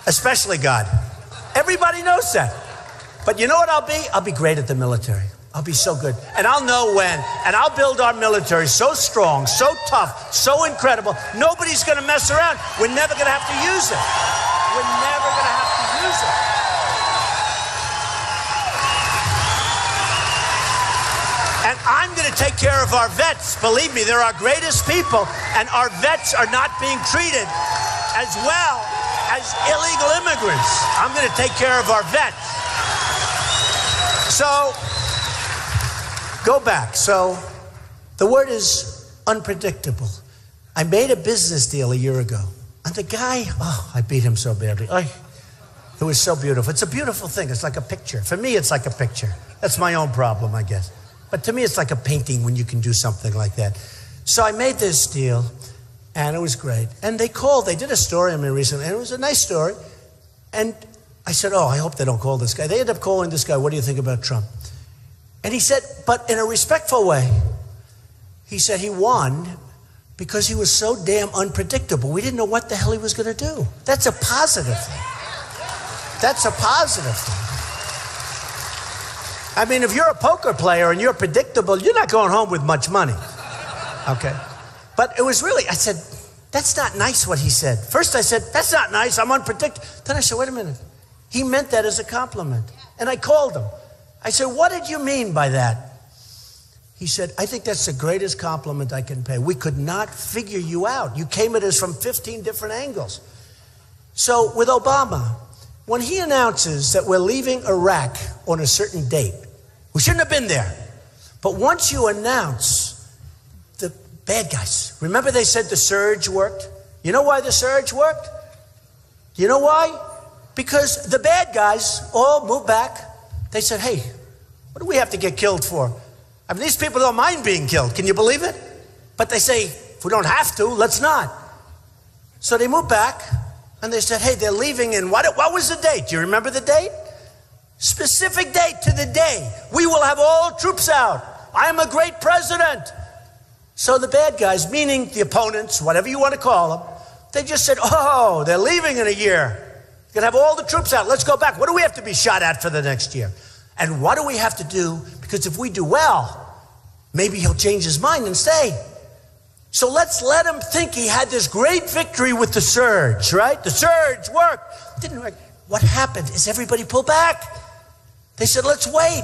D: especially God. Everybody knows that. But you know what I'll be? I'll be great at the military. I'll be so good. And I'll know when. And I'll build our military so strong, so tough, so incredible. Nobody's going to mess around. We're never going to have to use it. We're never going to have to use it. And I'm going to take care of our vets. Believe me, they're our greatest people. And our vets are not being treated as well as illegal immigrants. I'm going to take care of our vets. So, go back. So, the word is unpredictable. I made a business deal a year ago. And the guy, I beat him so badly. It was so beautiful. It's a beautiful thing. It's like a picture. For me, it's like a picture. That's my own problem, I guess. But to me, it's like a painting when you can do something like that. So I made this deal, and it was great. And they called. They did a story on me recently, and it was a nice story. And I said, I hope they don't call this guy. They ended up calling this guy, what do you think about Trump? And he said, but in a respectful way, he said he won because he was so damn unpredictable. We didn't know what the hell he was going to do. That's a positive thing. That's a positive thing. I mean, if you're a poker player and you're predictable, you're not going home with much money. Okay? But it was really, I said, that's not nice what he said. First I said, that's not nice, I'm unpredictable. Then I said, wait a minute. He meant that as a compliment. And I called him. I said, what did you mean by that? He said, I think that's the greatest compliment I can pay. We could not figure you out. You came at us from 15 different angles. So with Obama, when he announces that we're leaving Iraq on a certain date, we shouldn't have been there. But once you announce the bad guys, remember they said the surge worked? You know why the surge worked? You know why? Because the bad guys all moved back. They said, hey, what do we have to get killed for? I mean, these people don't mind being killed. Can you believe it? But they say, if we don't have to, let's not. So they moved back, and they said, hey, they're leaving in, what was the date? Do you remember the date? Specific date to the day. We will have all troops out. I am a great president. So the bad guys, meaning the opponents, whatever you want to call them, they just said, they're leaving in a year. You're going to have all the troops out. Let's go back. What do we have to be shot at for the next year? And what do we have to do? Because if we do well, maybe he'll change his mind and stay. So let's let him think he had this great victory with the surge, right? The surge worked. Didn't work. What happened is everybody pulled back. They said, let's wait.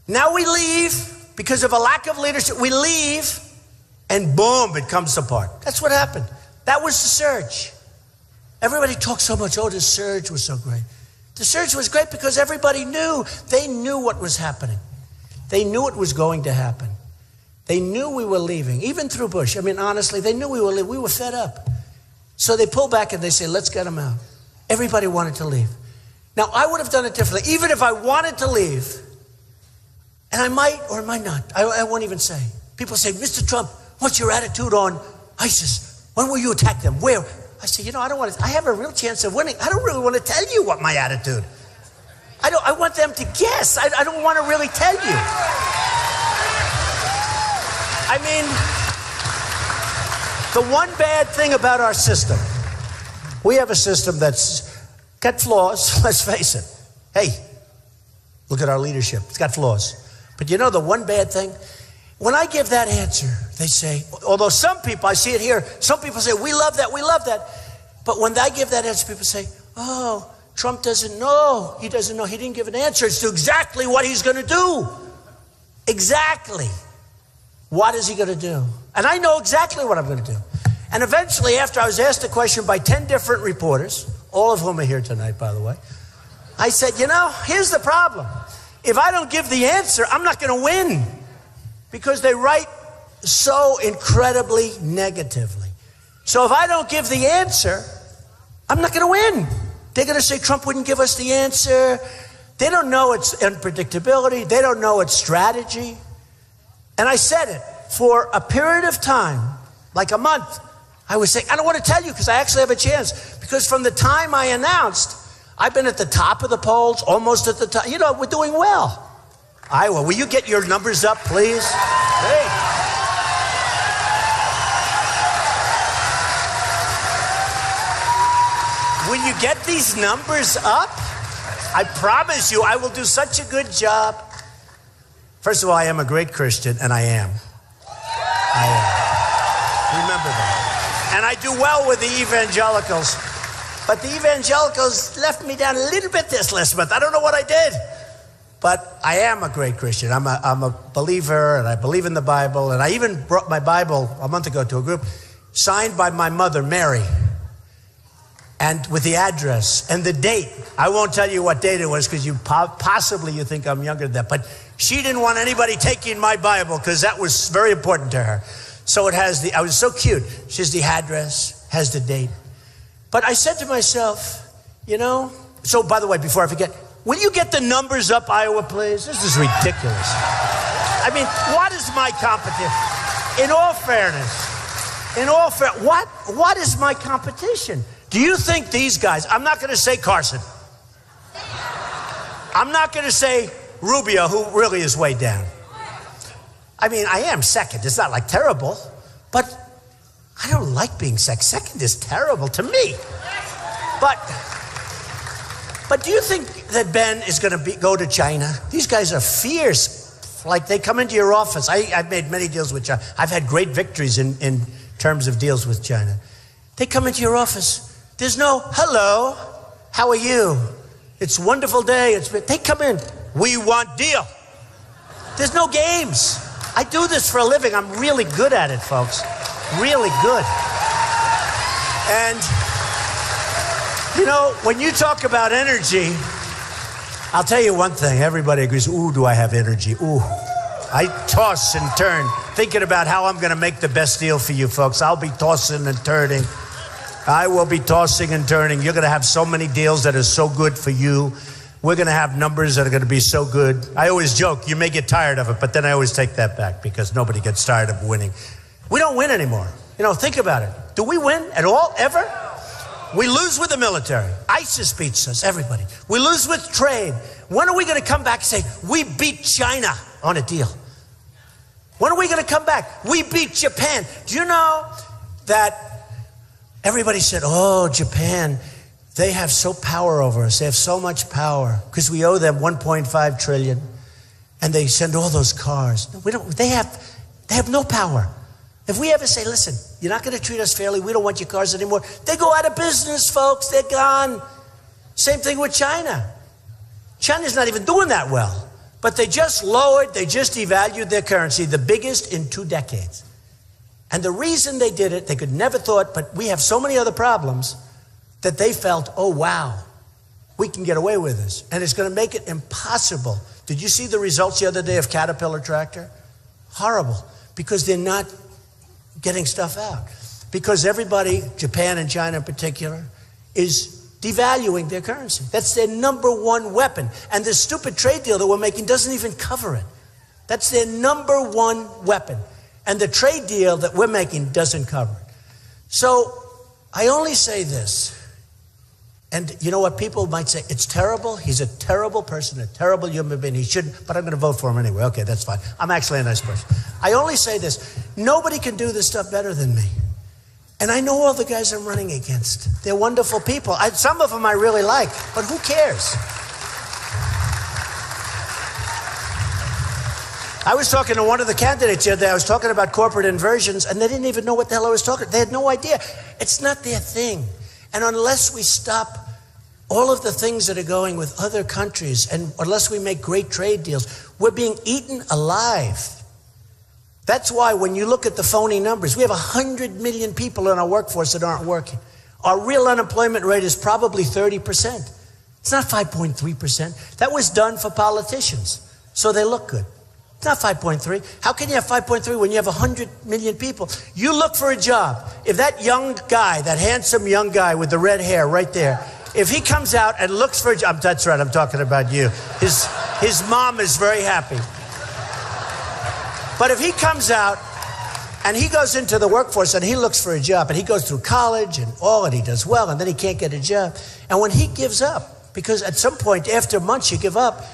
D: Now we leave because of a lack of leadership. We leave and boom, it comes apart. That's what happened. That was the surge. Everybody talks so much, the surge was so great. The surge was great because everybody knew. They knew what was happening. They knew it was going to happen. They knew we were leaving, even through Bush. I mean, honestly, they knew we were leaving. We were fed up. So they pulled back and they say, let's get them out. Everybody wanted to leave. Now, I would have done it differently. Even if I wanted to leave, and I might or might not, I won't even say. People say, Mr. Trump, what's your attitude on ISIS? When will you attack them? Where? I say, I don't want to, I have a real chance of winning. I don't really want to tell you what my attitude. I want them to guess. I don't want to really tell you. I mean, the one bad thing about our system, we have a system that's got flaws, let's face it. Hey, look at our leadership. It's got flaws. But the one bad thing, when I give that answer, they say, although some people, I see it here, some people say, we love that, we love that. But when I give that answer, people say, Trump doesn't know. He doesn't know. He didn't give an answer as to exactly what he's going to do. Exactly. What is he going to do? And I know exactly what I'm going to do. And eventually, after I was asked the question by 10 different reporters, all of whom are here tonight, by the way, I said, here's the problem. If I don't give the answer, I'm not going to win. Because they write so incredibly negatively. So if I don't give the answer, I'm not going to win. They're going to say Trump wouldn't give us the answer. They don't know its unpredictability. They don't know its strategy. And I said it for a period of time, like a month. I was saying, I don't want to tell you because I actually have a chance. Because from the time I announced, I've been at the top of the polls, almost at the top. We're doing well. Iowa, will you get your numbers up, please? Hey. When you get these numbers up, I promise you I will do such a good job. First of all, I am a great Christian, and I am. Remember that. And I do well with the evangelicals. But the evangelicals left me down a little bit this last month. I don't know what I did. But I am a great Christian. I'm a believer, and I believe in the Bible. And I even brought my Bible a month ago to a group signed by my mother, Mary, and with the address and the date. I won't tell you what date it was because possibly you think I'm younger than that. But she didn't want anybody taking my Bible because that was very important to her. So it has I was so cute. She has the address, has the date. But I said to myself, so by the way, before I forget, will you get the numbers up, Iowa, please? This is ridiculous. I mean, what is my competition? In all fairness, what is my competition? Do you think these guys, I'm not going to say Carson. I'm not going to say Rubio, who really is way down. I mean, I am second. It's not like terrible, but I don't like being second. Second is terrible to me. But do you think that Ben is going to go to China? These guys are fierce. Like they come into your office. I've made many deals with China. I've had great victories in terms of deals with China. They come into your office. There's no, hello, how are you? It's a wonderful day. They come in. We want deal. There's no games. I do this for a living. I'm really good at it, folks. Really good. And, when you talk about energy, I'll tell you one thing. Everybody agrees, ooh, do I have energy? Ooh. I toss and turn, thinking about how I'm going to make the best deal for you, folks. I'll be tossing and turning. I will be tossing and turning. You're going to have so many deals that are so good for you. We're going to have numbers that are going to be so good. I always joke, you may get tired of it, but then I always take that back because nobody gets tired of winning. We don't win anymore. Think about it. Do we win at all, ever? We lose with the military. ISIS beats us, everybody. We lose with trade. When are we going to come back and say, we beat China on a deal? When are we going to come back? We beat Japan. Do you know that everybody said, oh, Japan, they have so power over us. They have so much power because we owe them 1.5 trillion. And they send all those cars. No, we don't. They have no power. If we ever say, listen, you're not going to treat us fairly, we don't want your cars anymore, they go out of business, folks. They're gone. Same thing with China. China's not even doing that well. But they just devalued their currency, the biggest in 2 decades. And the reason they did it, they could never thought, but we have so many other problems that they felt, oh, wow, we can get away with this. And it's going to make it impossible. Did you see the results the other day of Caterpillar tractor? Horrible. Because they're not getting stuff out. Because everybody, Japan and China in particular, is devaluing their currency. That's their number one weapon. And this stupid trade deal that we're making doesn't even cover it. That's their number one weapon. And the trade deal that we're making doesn't cover it. So I only say this. And you know what? People might say, it's terrible. He's a terrible person, a terrible human being. He shouldn't, but I'm going to vote for him anyway. Okay, that's fine. I'm actually a nice person. I only say this. Nobody can do this stuff better than me. And I know all the guys I'm running against. They're wonderful people. Some of them I really like, but who cares? I was talking to one of the candidates the other day. I was talking about corporate inversions, and they didn't even know what the hell I was talking. They had no idea. It's not their thing. And unless we stop all of the things that are going with other countries, and unless we make great trade deals, we're being eaten alive. That's why when you look at the phony numbers, we have 100 million people in our workforce that aren't working. Our real unemployment rate is probably 30%. It's not 5.3%. That was done for politicians, so they look good. It's not 5.3. How can you have 5.3 when you have 100 million people? You look for a job. If that young guy, that handsome young guy with the red hair right there, if he comes out and looks for a job, that's right, I'm talking about you. His mom is very happy. But if he comes out and he goes into the workforce and he looks for a job and he goes through college and he does well and then he can't get a job. And when he gives up, because at some point after months you give up,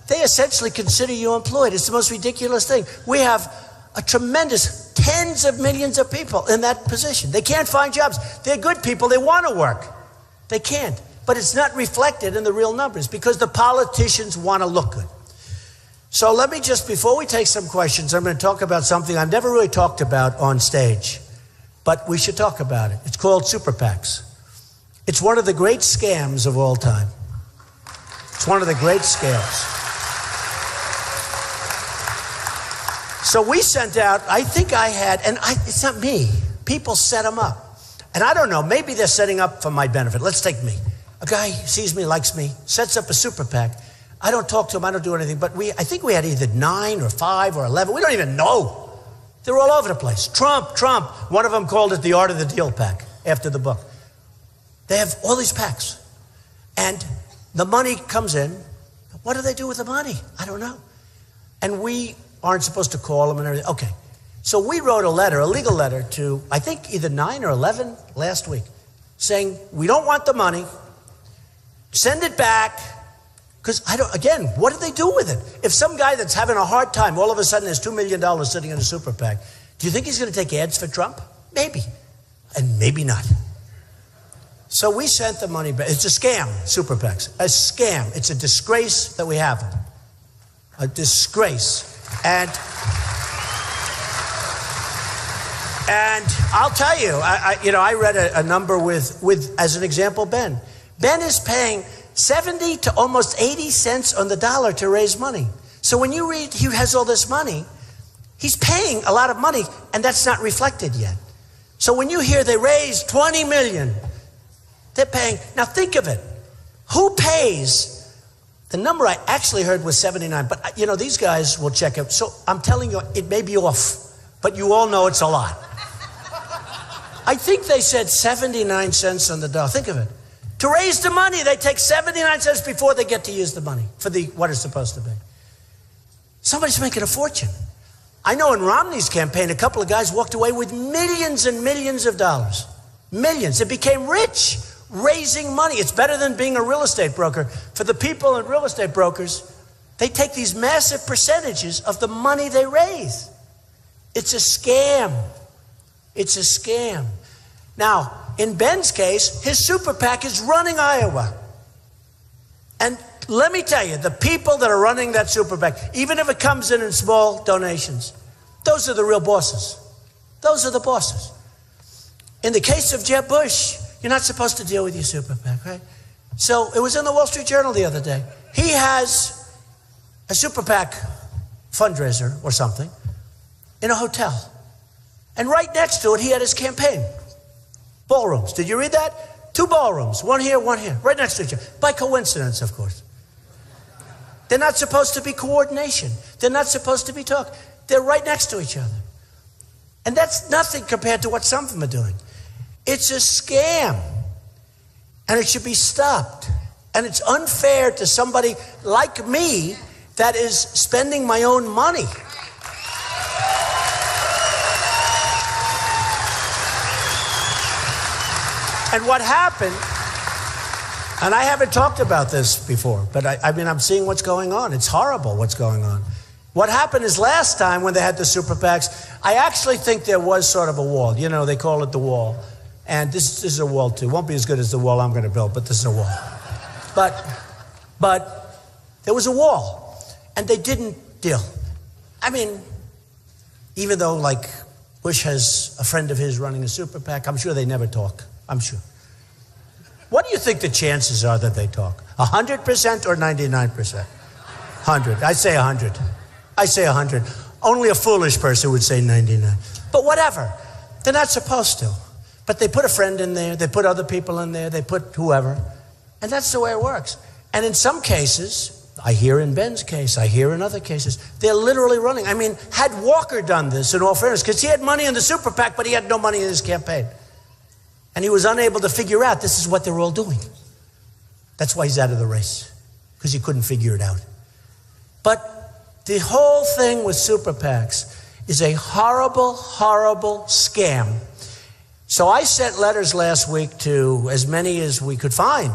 D: they essentially consider you employed. It's the most ridiculous thing. We have a tremendous tens of millions of people in that position. They can't find jobs. They're good people. They want to work. They can't. But it's not reflected in the real numbers because the politicians want to look good. So let me just, before we take some questions, I'm going to talk about something I've never really talked about on stage, but we should talk about it. It's called super PACs. It's one of the great scams of all time. It's one of the great scams. So we sent out, I think I had, it's not me, people set them up. And I don't know, maybe they're setting up for my benefit. Let's take me. A guy sees me, likes me, sets up a super PAC. I don't talk to him, I don't do anything, but I think we had either 9 or 5 or 11. We don't even know. They're all over the place. Trump. One of them called it the Art of the Deal PAC after the book. They have all these PACs. And the money comes in. What do they do with the money? I don't know. And we aren't supposed to call them and everything. Okay. So we wrote a letter, a legal letter to, I think either 9 or 11 last week, saying, we don't want the money. Send it back. Because again, what do they do with it? If some guy that's having a hard time, all of a sudden has $2 million sitting in a super PAC, do you think he's going to take ads for Trump? Maybe. And maybe not. So we sent the money back. It's a scam, super PACs. A scam. It's a disgrace that we have them. A disgrace. And I'll tell you, I read a number with, as an example, Ben. Ben is paying 70 to almost 80 cents on the dollar to raise money. So when you read he has all this money, he's paying a lot of money, and that's not reflected yet. So when you hear they raised 20 million, they're paying. Now think of it. Who pays? The number I actually heard was 79, but these guys will check it. So I'm telling you, it may be off, but you all know it's a lot. I think they said 79 cents on the dollar. Think of it. To raise the money, they take 79 cents before they get to use the money for what it's supposed to be. Somebody's making a fortune. I know in Romney's campaign, a couple of guys walked away with millions and millions of dollars. Millions. It became rich, raising money. It's better than being a real estate broker. For the people in real estate brokers, they take these massive percentages of the money they raise. It's a scam. It's a scam. Now, in Ben's case, his super PAC is running Iowa. And let me tell you, the people that are running that super PAC, even if it comes in small donations, those are the real bosses. Those are the bosses. In the case of Jeb Bush, you're not supposed to deal with your super PAC, right? So it was in the Wall Street Journal the other day. He has a super PAC fundraiser or something in a hotel. And right next to it, he had his campaign. Ballrooms. Did you read that? 2 ballrooms. One here, right next to each other. By coincidence, of course. They're not supposed to be coordination. They're not supposed to be talk. They're right next to each other. And that's nothing compared to what some of them are doing. It's a scam. And it should be stopped. And it's unfair to somebody like me that is spending my own money. And what happened, and I haven't talked about this before, but I'm seeing what's going on. It's horrible what's going on. What happened is last time when they had the super PACs, I actually think there was sort of a wall. They call it the wall. And this is a wall too. It won't be as good as the wall I'm going to build, but this is a wall. But there was a wall, and they didn't deal. Even though Bush has a friend of his running a super PAC, I'm sure they never talk. I'm sure. What do you think the chances are that they talk? 100% or 99%? 100. I say 100. I say 100. Only a foolish person would say 99. But whatever. They're not supposed to. But they put a friend in there. They put other people in there. They put whoever. And that's the way it works. And in some cases, I hear in Ben's case, I hear in other cases, they're literally running. Had Walker done this, in all fairness, because he had money in the super PAC, but he had no money in his campaign. And he was unable to figure out this is what they're all doing. That's why he's out of the race, because he couldn't figure it out. But the whole thing with super PACs is a horrible, horrible scam. So I sent letters last week to as many as we could find.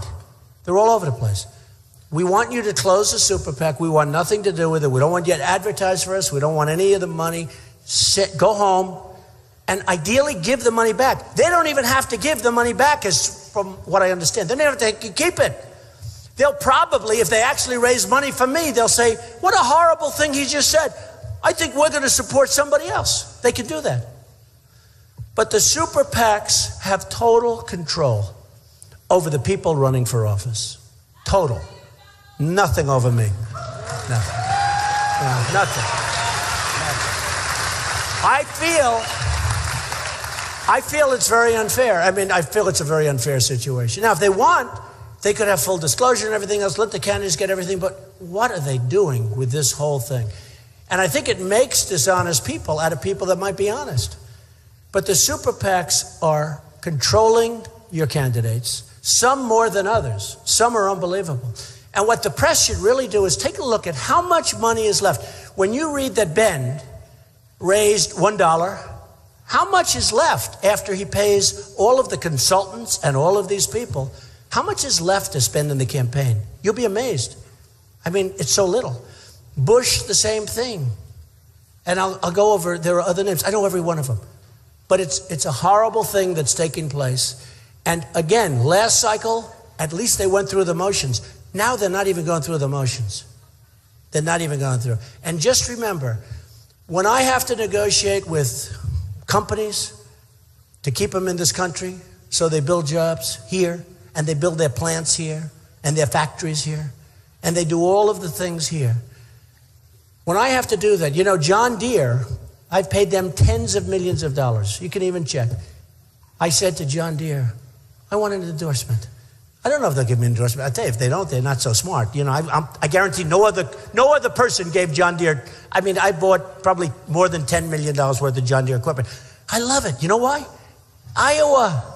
D: They're all over the place. We want you to close the super PAC. We want nothing to do with it. We don't want you to advertise for us. We don't want any of the money. Go home and ideally give the money back. They don't even have to give the money back as from what I understand. They never think you keep it. They'll probably, if they actually raise money for me, they'll say, what a horrible thing he just said. I think we're going to support somebody else. They can do that. But the super PACs have total control over the people running for office. Total. Nothing over me. Nothing. No, nothing. I feel it's very unfair. I feel it's a very unfair situation. Now, if they want, they could have full disclosure and everything else, let the candidates get everything, but what are they doing with this whole thing? And I think it makes dishonest people out of people that might be honest. But the super PACs are controlling your candidates, some more than others. Some are unbelievable. And what the press should really do is take a look at how much money is left. When you read that Ben raised $1, how much is left after he pays all of the consultants and all of these people? How much is left to spend in the campaign? You'll be amazed. It's so little. Bush, the same thing. And I'll go over, there are other names. I know every one of them. But it's a horrible thing that's taking place. And again, last cycle, at least they went through the motions. Now they're not even going through the motions. They're not even going through. And just remember, when I have to negotiate with companies to keep them in this country so they build jobs here, and they build their plants here, and their factories here, and they do all of the things here. When I have to do that, John Deere, I've paid them tens of millions of dollars. You can even check. I said to John Deere, I want an endorsement. I don't know if they'll give me an endorsement. I tell you, if they don't, they're not so smart. I guarantee no other person gave John Deere. I bought probably more than $10 million worth of John Deere equipment. I love it. You know why? Iowa.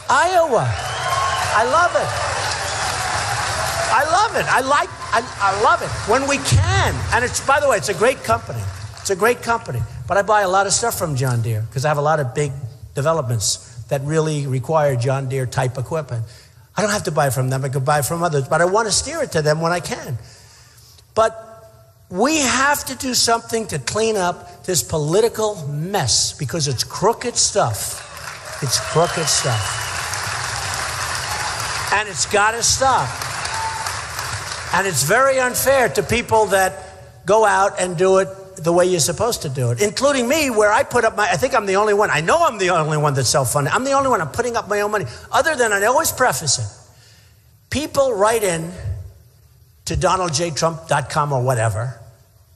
D: I love it. I love it when we can. And by the way, it's a great company. It's a great company. But I buy a lot of stuff from John Deere because I have a lot of big developments that really require John Deere type equipment. I don't have to buy from them. I could buy from others, but I want to steer it to them when I can. But we have to do something to clean up this political mess because it's crooked stuff. It's crooked stuff. And it's got to stop. And it's very unfair to people that go out and do it the way you're supposed to do it, including me, where I put up I think I'm the only one. I know I'm the only one that's self-funded. I'm the only one. I'm putting up my own money. Other than, I always preface it, people write in to donaldjtrump.com or whatever,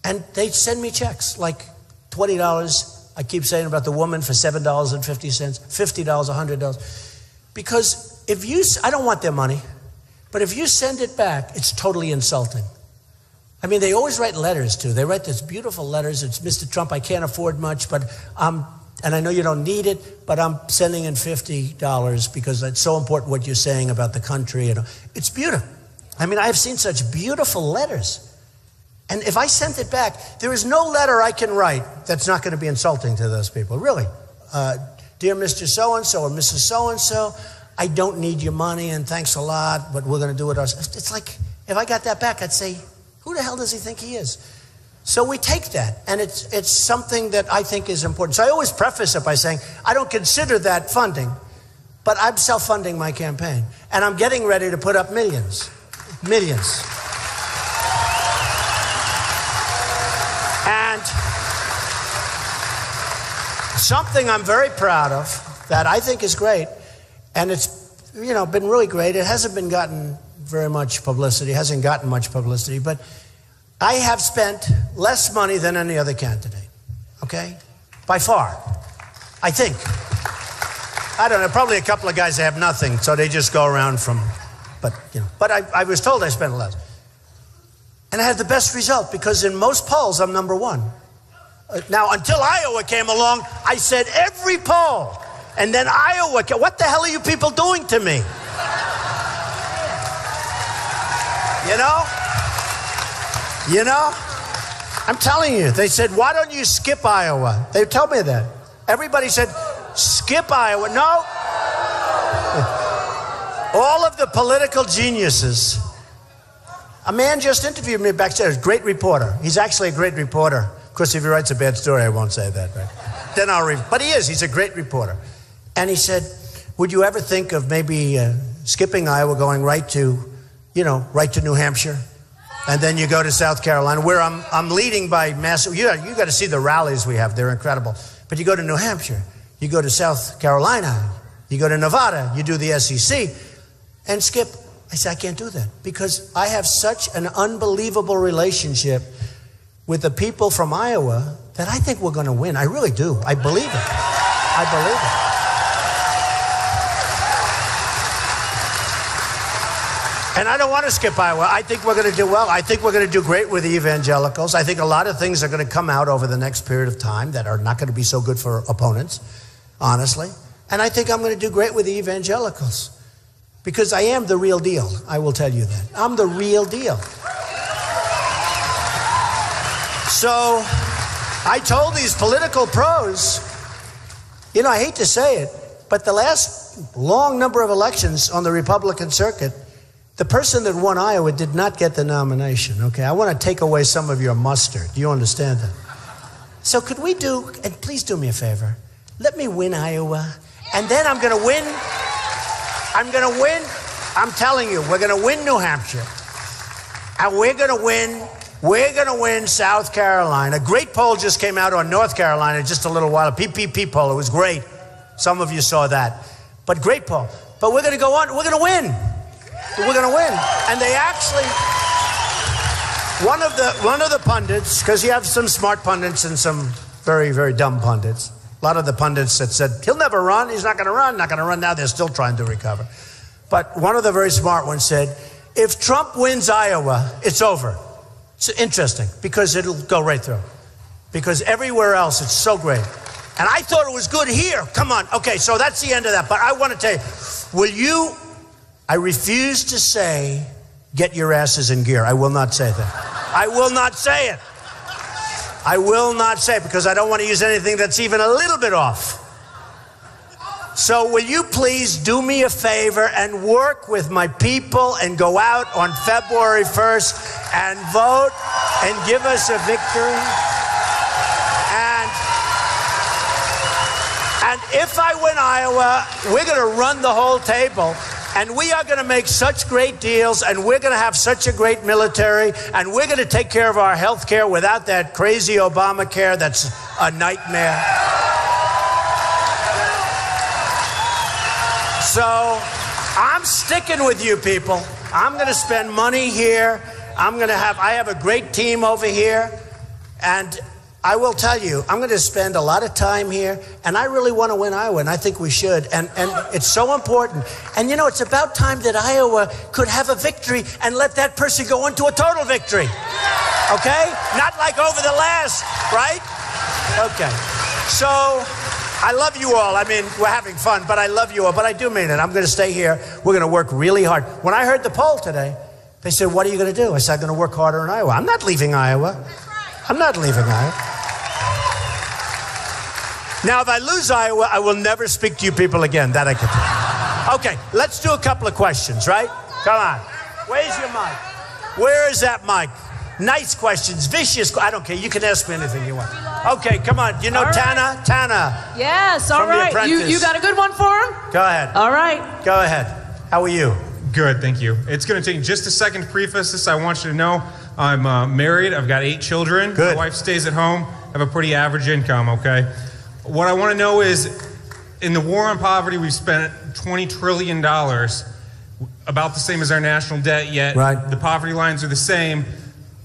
D: and they send me checks like $20. I keep saying about the woman for $7.50, $50, $100. Because I don't want their money, but if you send it back, it's totally insulting. They always write letters too. They write these beautiful letters. It's Mr. Trump, I can't afford much, but and I know you don't need it, but I'm sending in $50 because it's so important what you're saying about the country. It's beautiful. I have seen such beautiful letters. And if I sent it back, there is no letter I can write that's not going to be insulting to those people. Really. Dear Mr. So-and-so or Mrs. So-and-so, I don't need your money and thanks a lot, but we're going to do it ourselves. It's like, if I got that back, I'd say, who the hell does he think he is? So we take that, and it's something that I think is important. So I always preface it by saying, I don't consider that funding, but I'm self-funding my campaign, and I'm getting ready to put up millions. And something I'm very proud of that I think is great, and it's been really great. It hasn't been gotten very much publicity, hasn't gotten much publicity, but I have spent less money than any other candidate, okay? By far, I think. I don't know, probably a couple of guys that have nothing, so they just go around but I was told I spent less. And I had the best result because in most polls, I'm number one. Now, until Iowa came along, I said every poll, and then Iowa came. What the hell are you people doing to me? I'm telling you, they said, why don't you skip Iowa? They told me that. Everybody said, skip Iowa. No. All of the political geniuses. A man just interviewed me backstage, a great reporter. He's actually a great reporter. Of course, if he writes a bad story, I won't say that, right? Then I'll read. But he's a great reporter. And he said, would you ever think of maybe skipping Iowa, going right to New Hampshire? And then you go to South Carolina, where I'm leading by massive. You got to see the rallies we have. They're incredible. But you go to New Hampshire, you go to South Carolina, you go to Nevada, you do the SEC. And Skip, I said, I can't do that because I have such an unbelievable relationship with the people from Iowa that I think we're going to win. I really do. I believe it. I believe it. And I don't want to skip Iowa. I think we're going to do well. I think we're going to do great with the evangelicals. I think a lot of things are going to come out over the next period of time that are not going to be so good for opponents, honestly. And I think I'm going to do great with the evangelicals because I am the real deal. I will tell you that. I'm the real deal. So I told these political pros, I hate to say it, but the last long number of elections on the Republican circuit, the person that won Iowa did not get the nomination, okay? I want to take away some of your mustard. Do you understand that? So could we and please do me a favor, let me win Iowa, and then I'm going to win. I'm telling you, we're going to win New Hampshire, and we're going to win South Carolina. A great poll just came out on North Carolina just a little while, a PPP poll. It was great. Some of you saw that. But great poll. But we're going to go on. We're going to win. We're going to win. And they actually, one of the pundits, because you have some smart pundits and some very, very dumb pundits. A lot of the pundits that said, he'll never run, he's not going to run now, they're still trying to recover. But one of the very smart ones said, if Trump wins Iowa, it's over. It's interesting, because it'll go right through. Because everywhere else, it's so great. And I thought it was good here. Come on. Okay, so that's the end of that. But I want to tell you, I refuse to say, get your asses in gear. I will not say that. I will not say it. I will not say it because I don't want to use anything that's even a little bit off. So will you please do me a favor and work with my people and go out on February 1st and vote and give us a victory? And if I win Iowa, we're going to run the whole table. And we are going to make such great deals, and we're going to have such a great military, and we're going to take care of our health care without that crazy Obamacare that's a nightmare. So I'm sticking with you people. I'm going to spend money here. I have a great team over here, and I will tell you, I'm going to spend a lot of time here, and I really want to win Iowa, and I think we should, and it's so important. And it's about time that Iowa could have a victory and let that person go into a total victory, okay? Not like over the last, right? Okay, so I love you all. I mean, we're having fun, but I love you all, but I do mean it. I'm going to stay here. We're going to work really hard. When I heard the poll today, they said, what are you going to do? I said, I'm going to work harder in Iowa. I'm not leaving Iowa. I'm not leaving Iowa. Now, if I lose Iowa, I will never speak to you people again. That I can tell. Okay, let's do a couple of questions, right? Come on. Where's your mic? Where is that mic? Nice questions, vicious. I don't care. You can ask me anything you want. Okay, come on. You know Tana? Tana.
B: Yes, all right. You got a good one for him?
D: Go ahead.
B: All right.
D: Go ahead. How are you?
E: Good, thank you. It's going to take just a second to preface this. I want you to know I'm married. I've got 8 children.
D: Good.
E: My wife stays at home. I have a pretty average income, okay? What I want to know is, in the war on poverty, we've spent $20 trillion, about the same as our national debt, yet the poverty lines are the same.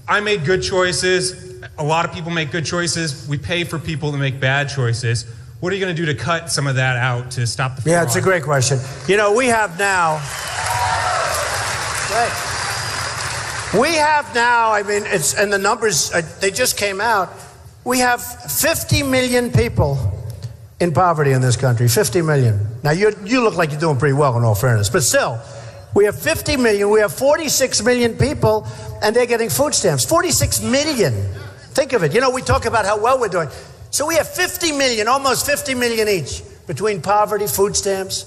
E: I made good choices. A lot of people make good choices. We pay for people to make bad choices. What are you going to do to cut some of that out to stop the fraud?
D: Yeah, it's a great question. We have now... I mean, and the numbers, they just came out. We have 50 million people in poverty in this country, 50 million. Now, you look like you're doing pretty well in all fairness, but still, we have 50 million, we have 46 million people, and they're getting food stamps. 46 million. Think of it. We talk about how well we're doing. So we have 50 million, almost 50 million each, between poverty, food stamps,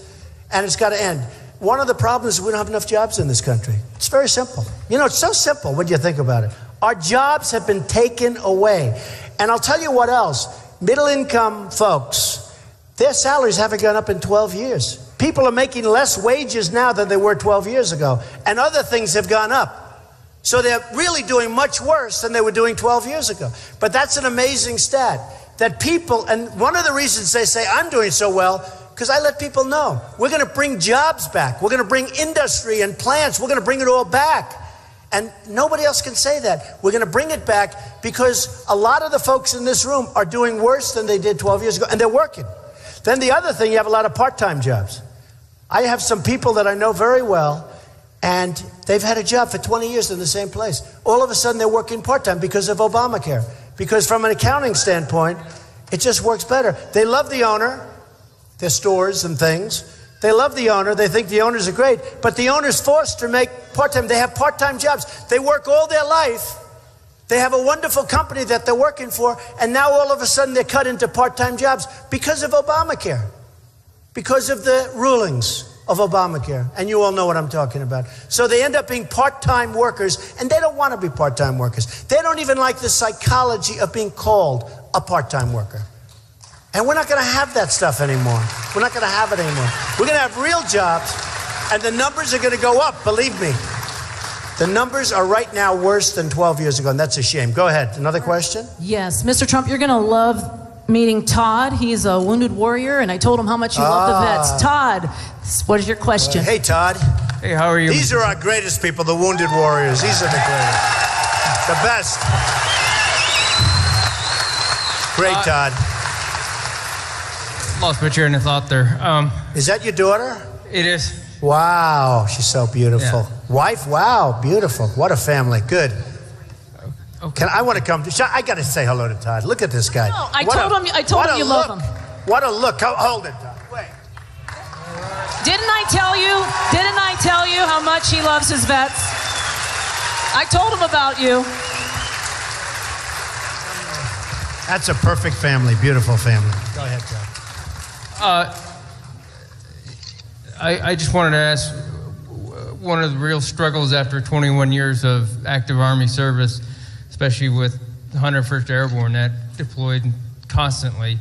D: and it's got to end. One of the problems is we don't have enough jobs in this country. It's very simple. It's so simple when you think about it. Our jobs have been taken away. And I'll tell you what else. Middle income folks, their salaries haven't gone up in 12 years. People are making less wages now than they were 12 years ago. And other things have gone up. So they're really doing much worse than they were doing 12 years ago. But that's an amazing stat. That people, and one of the reasons they say I'm doing so well, because I let people know. We're going to bring jobs back. We're going to bring industry and plants. We're going to bring it all back. And nobody else can say that. We're going to bring it back because a lot of the folks in this room are doing worse than they did 12 years ago, and they're working. Then the other thing, you have a lot of part-time jobs. I have some people that I know very well, and they've had a job for 20 years in the same place. All of a sudden, they're working part-time because of Obamacare. Because from an accounting standpoint, it just works better. They love the owner, their stores and things. They love the owner. They think the owners are great. But the owner's forced to make part-time. They have part-time jobs. They work all their life. They have a wonderful company that they're working for. And now all of a sudden they're cut into part-time jobs because of Obamacare. Because of the rulings of Obamacare. And you all know what I'm talking about. So they end up being part-time workers. And they don't want to be part-time workers. They don't even like the psychology of being called a part-time worker. And we're not going to have that stuff anymore. We're not going to have it anymore. We're going to have real jobs, and the numbers are going to go up, believe me. The numbers are right now worse than 12 years ago, and that's a shame. Go ahead. Another question?
B: Yes. Mr. Trump, you're going to love meeting Todd. He's a wounded warrior, and I told him how much you love the vets. Todd, what is your question?
D: Hey, Todd.
F: Hey, how are you?
D: These are our greatest people, the wounded warriors. These are the greatest. The best. Great, Todd.
F: Lost my train of thought there.
D: Is that your daughter?
F: It is.
D: Wow, she's so beautiful.
F: Yeah.
D: Wife, wow, beautiful. What a family. Good.
F: Okay.
D: I want to come. I got to say hello to Todd. Look at this guy.
B: No, I told him you love him.
D: What a look. Hold it, Todd. Wait.
B: Didn't I tell you how much he loves his vets? I told him about you.
D: That's a perfect family. Beautiful family. Go ahead, Todd.
F: I just wanted to ask, one of the real struggles after 21 years of active Army service, especially with the 101st Airborne that deployed constantly,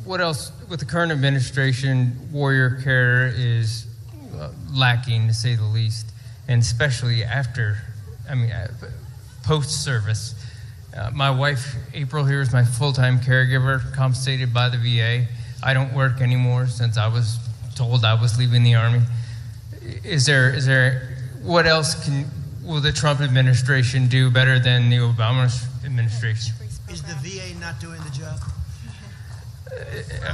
F: what else with the current administration, warrior care is lacking, to say the least, and especially after, post-service. My wife, April, here is my full-time caregiver, compensated by the VA. I don't work anymore since I was told I was leaving the Army. What else will the Trump administration do better than the Obama administration?
D: Is the VA not doing the job?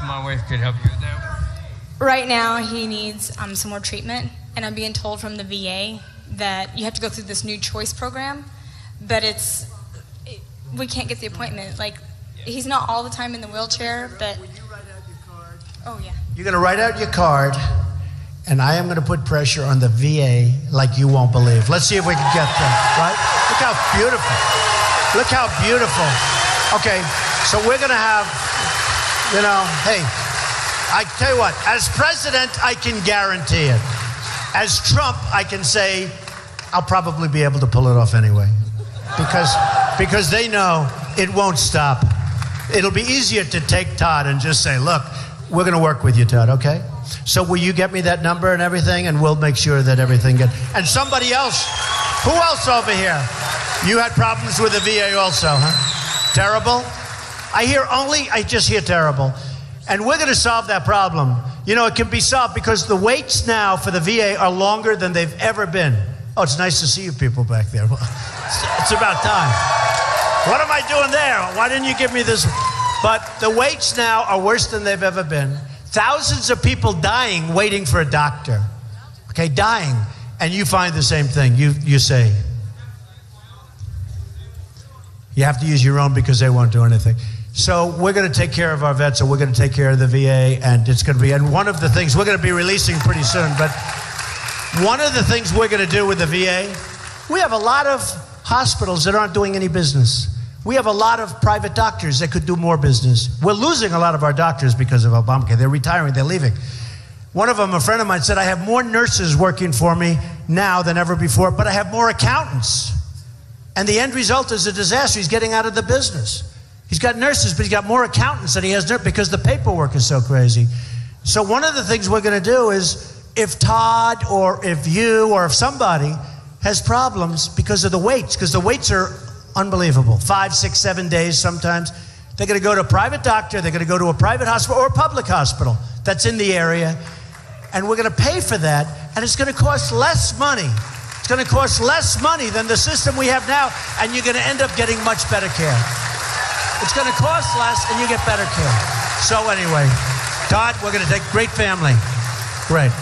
F: My wife could help you with that.
G: Right now, he needs some more treatment, and I'm being told from the VA that you have to go through this new choice program, but we can't get the appointment. Like, he's not all the time in the wheelchair, but...
D: Will you write out your card?
G: Oh, yeah.
D: You're going to write out your card, and I am going to put pressure on the VA like you won't believe. Let's see if we can get that, right? Look how beautiful. Look how beautiful. Okay, so we're going to have, hey, I tell you what, as president, I can guarantee it. As Trump, I can say I'll probably be able to pull it off anyway. Because they know it won't stop. It'll be easier to take Todd and just say, look, we're going to work with you, Todd, okay? So will you get me that number and everything, and we'll make sure that everything gets... And somebody else, who else over here? You had problems with the VA also, huh? Terrible? I just hear terrible. And we're going to solve that problem. It can be solved because the waits now for the VA are longer than they've ever been. Oh, it's nice to see you people back there. It's about time. What am I doing there? Why didn't you give me this? But the waits now are worse than they've ever been. Thousands of people dying waiting for a doctor. Okay, dying. And you find the same thing. You say, you have to use your own because they won't do anything. So we're going to take care of our vets, and we're going to take care of the VA, and it's going to be, and one of the things we're going to be releasing pretty soon, but one of the things we're going to do with the VA, we have a lot of hospitals that aren't doing any business. We have a lot of private doctors that could do more business. We're losing a lot of our doctors because of Obamacare. They're retiring, they're leaving. One of them, a friend of mine, said, I have more nurses working for me now than ever before, but I have more accountants. And the end result is a disaster. He's getting out of the business. He's got nurses, but he's got more accountants than he has because the paperwork is so crazy. So one of the things we're going to do is, if Todd or if you or if somebody has problems because of the waits, because the waits are unbelievable, 5, 6, 7 days sometimes, they're going to go to a private doctor, they're going to go to a private hospital or a public hospital that's in the area, and we're going to pay for that, and it's going to cost less money. It's going to cost less money than the system we have now, and you're going to end up getting much better care. It's going to cost less, and you get better care. So anyway, Todd, we're going to take great family. Great.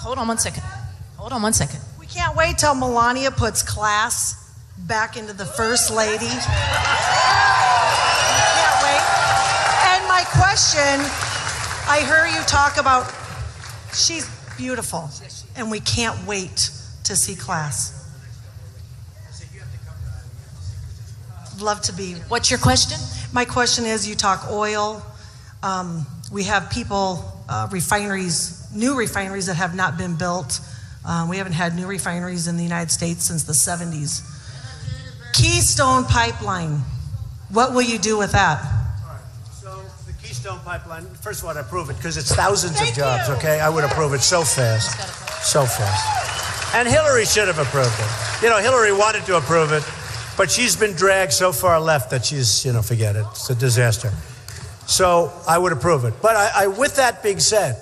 B: Hold on one second. Hold on one second.
H: We can't wait till Melania puts class back into the First Lady. We can't wait. And my question, I heard you talk about, she's beautiful, and we can't wait to see class. Love to be.
B: What's your question?
H: My question is, you talk oil. We have people, refineries, new refineries that have not been built. We haven't had new refineries in the United States since the 70s. Keystone Pipeline, what will you do with that?
D: All right. So the Keystone Pipeline, first of all, I'd approve it because it's thousands of jobs, okay? I would approve it so fast. So fast. And Hillary should have approved it. You know, Hillary wanted to approve it, but she's been dragged so far left that she's, forget it. It's a disaster. So I would approve it. But I with that being said,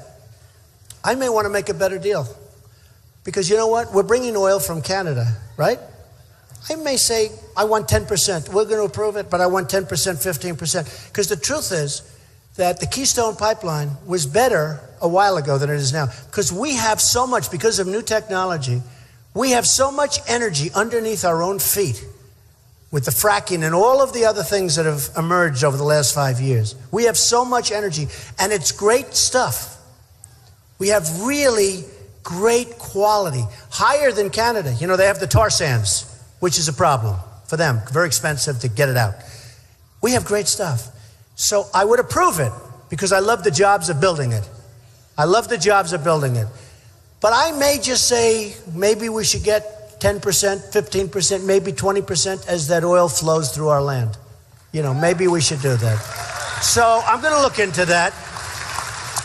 D: I may want to make a better deal. Because you know what? We're bringing oil from Canada, right? I may say, I want 10%. We're going to approve it, but I want 10%, 15%. Because the truth is that the Keystone Pipeline was better a while ago than it is now. Because we have so much, because of new technology, we have so much energy underneath our own feet with the fracking and all of the other things that have emerged over the last 5 years. We have so much energy, and it's great stuff. We have really great quality, higher than Canada. You know, they have the tar sands, which is a problem for them, very expensive to get it out. We have great stuff. So I would approve it because I love the jobs of building it. I love the jobs of building it. But I may just say maybe we should get 10%, 15%, maybe 20% as that oil flows through our land. You know, maybe we should do that. So I'm going to look into that.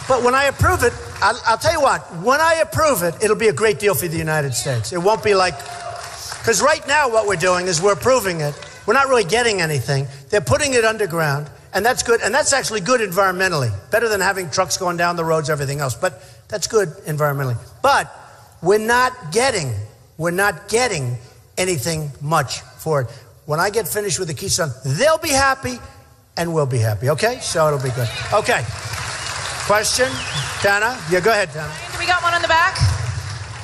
D: But when I approve it, I'll tell you what, when I approve it, it'll be a great deal for the United States. It won't be like, because right now what we're doing is we're approving it. We're not really getting anything. They're putting it underground, and that's good. And that's actually good environmentally, better than having trucks going down the roads, everything else. But that's good environmentally. But we're not getting anything much for it. When I get finished with the Keystone, they'll be happy, and we'll be happy, okay? So it'll be good. Okay. Question? Tana? Yeah, go ahead, Tana.
B: We got one in the back.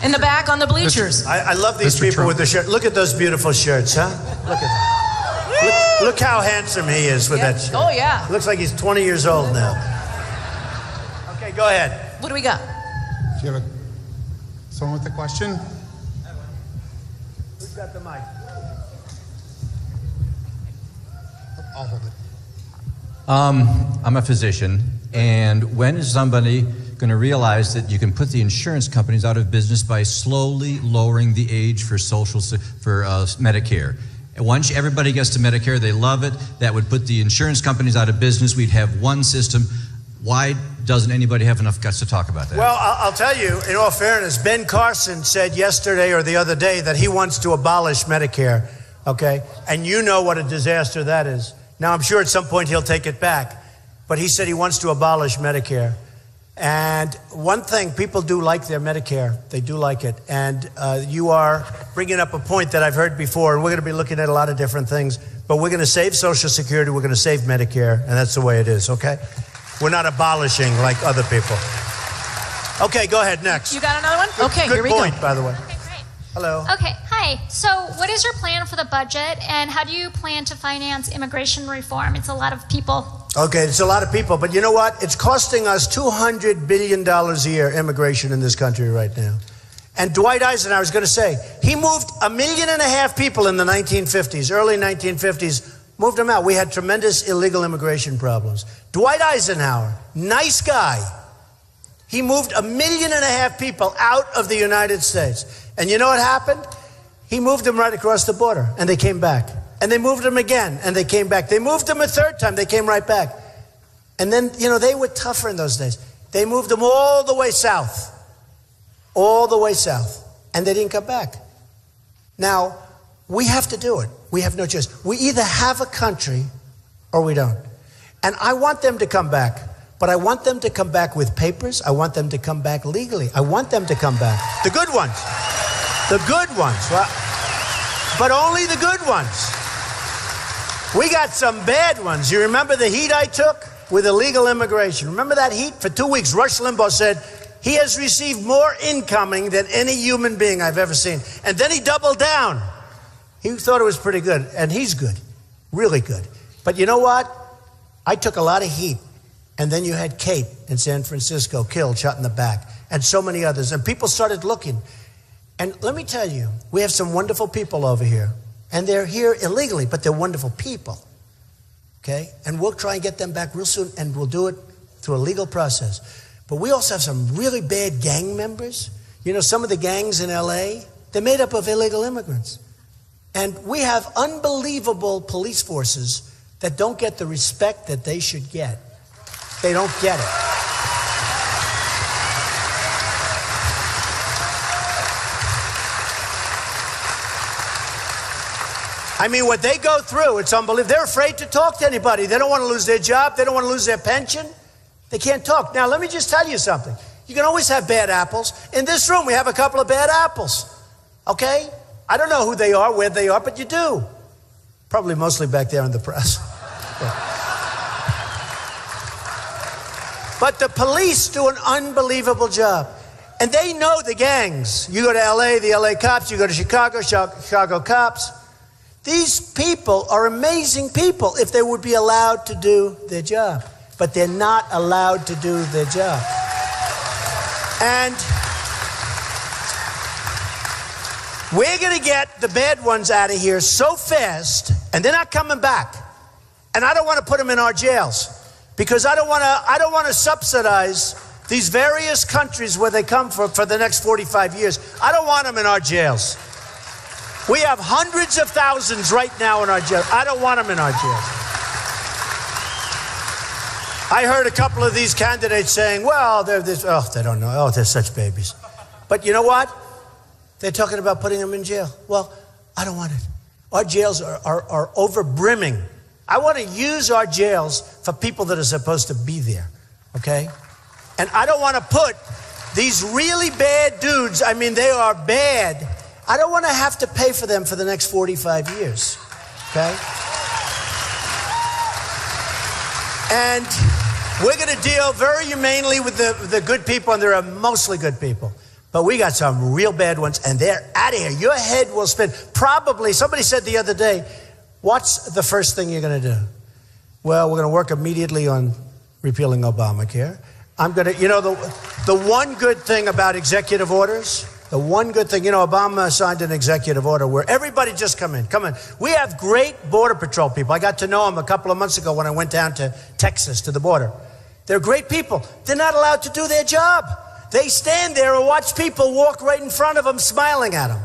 B: In the back on the bleachers.
D: I love these people Trump with the shirt. Look at those beautiful shirts, huh? Look at that. Look how handsome he is with that shirt.
B: Oh, yeah.
D: Looks like he's 20 years old now. Okay, go ahead.
B: What do we got?
I: Do you have someone with a question?
D: Who's got the mic?
I: I'll hold it.
J: I'm a physician, and when is somebody going to realize that you can put the insurance companies out of business by slowly lowering the age for Medicare? And once everybody gets to Medicare, they love it. That would put the insurance companies out of business. We'd have one system. Why doesn't anybody have enough guts to talk about that?
D: Well, I'll tell you, in all fairness, Ben Carson said yesterday or the other day that he wants to abolish Medicare, okay? And you know what a disaster that is. Now, I'm sure at some point he'll take it back, but he said he wants to abolish Medicare. And one thing, people do like their Medicare. They do like it. And you are bringing up a point that I've heard before, and we're going to be looking at a lot of different things, but we're going to save Social Security, we're going to save Medicare, and that's the way it is, okay? We're not abolishing like other people. Okay, go ahead, next.
B: You got another one? Okay,
D: good
B: here we go.
D: Good point, by the way.
K: Okay, great.
D: Hello.
K: Okay, hi. So what is your plan for the budget, and how do you plan to finance immigration reform? It's a lot of people.
D: Okay, it's a lot of people, but you know what? It's costing us $200 billion a year, immigration in this country right now. And Dwight Eisenhower, I was going to say, he moved 1.5 million people in the 1950s, early 1950s, moved them out. We had tremendous illegal immigration problems. Dwight Eisenhower, nice guy. He moved 1.5 million people out of the United States. And you know what happened? He moved them right across the border, and they came back. And they moved them again, and they came back. They moved them a third time. They came right back. And then, they were tougher in those days. They moved them all the way south. All the way south. And they didn't come back. Now, we have to do it. We have no choice. We either have a country or we don't. And I want them to come back. But I want them to come back with papers. I want them to come back legally. I want them to come back. The good ones. The good ones. Well, but only the good ones. We got some bad ones. You remember the heat I took with illegal immigration? Remember that heat? For 2 weeks, Rush Limbaugh said he has received more incoming than any human being I've ever seen. And then he doubled down. He thought it was pretty good. And he's good. Really good. But you know what? I took a lot of heat. And then you had Kate in San Francisco killed, shot in the back. And so many others. And people started looking. And let me tell you, we have some wonderful people over here. And they're here illegally, but they're wonderful people. Okay? And we'll try and get them back real soon, and we'll do it through a legal process. But we also have some really bad gang members. Some of the gangs in LA, they're made up of illegal immigrants. And we have unbelievable police forces that don't get the respect that they should get. They don't get it. I mean, what they go through, it's unbelievable. They're afraid to talk to anybody. They don't want to lose their job. They don't want to lose their pension. They can't talk. Now, let me just tell you something. You can always have bad apples. In this room, we have a couple of bad apples. Okay? I don't know who they are, where they are, but you do. Probably mostly back there in the press. But the police do an unbelievable job. And they know the gangs. You go to LA, the LA cops. You go to Chicago, Chicago cops. These people are amazing people if they would be allowed to do their job. But they're not allowed to do their job. And we're going to get the bad ones out of here so fast, and they're not coming back. And I don't want to put them in our jails because I don't want to subsidize these various countries where they come from for the next 45 years. I don't want them in our jails. We have hundreds of thousands right now in our jails. I don't want them in our jails. I heard a couple of these candidates saying, well, they don't know. Oh, they're such babies. But you know what? They're talking about putting them in jail. Well, I don't want it. Our jails are over brimming. I want to use our jails for people that are supposed to be there, okay? And I don't want to put these really bad dudes, I mean, they are bad. I don't want to have to pay for them for the next 45 years, okay? And we're going to deal very humanely with the good people, and there are mostly good people. But we got some real bad ones, and they're out of here. Your head will spin. Probably, somebody said the other day, what's the first thing you're going to do? Well, we're going to work immediately on repealing Obamacare. I'm going to, the one good thing about executive orders, the one good thing, Obama signed an executive order where everybody just come in. We have great Border Patrol people. I got to know them a couple of months ago when I went down to Texas to the border. They're great people. They're not allowed to do their job. They stand there and watch people walk right in front of them smiling at them.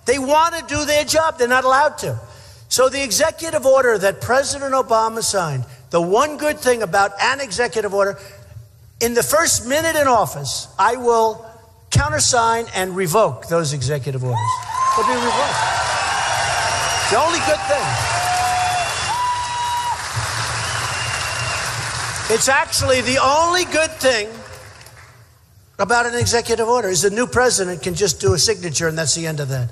D: They want to do their job. They're not allowed to. So the executive order that President Obama signed, the one good thing about an executive order, in the first minute in office, I will countersign and revoke those executive orders. They'll be revoked. The only good thing. It's actually the only good thing about an executive order is the new president can just do a signature and that's the end of that.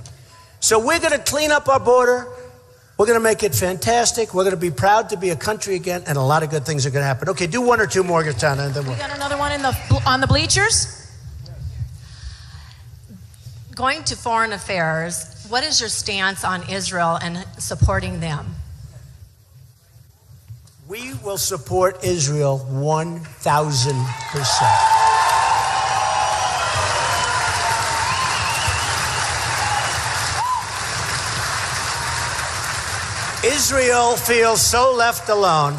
D: So we're going to clean up our border. We're going to make it fantastic. We're going to be proud to be a country again, and a lot of good things are going to happen. Okay, do one or two more, Gatana, and then
B: we got another one on the bleachers.
L: Going to foreign affairs, what is your stance on Israel and supporting them?
D: We will support Israel 1,000%. Israel feels so left alone,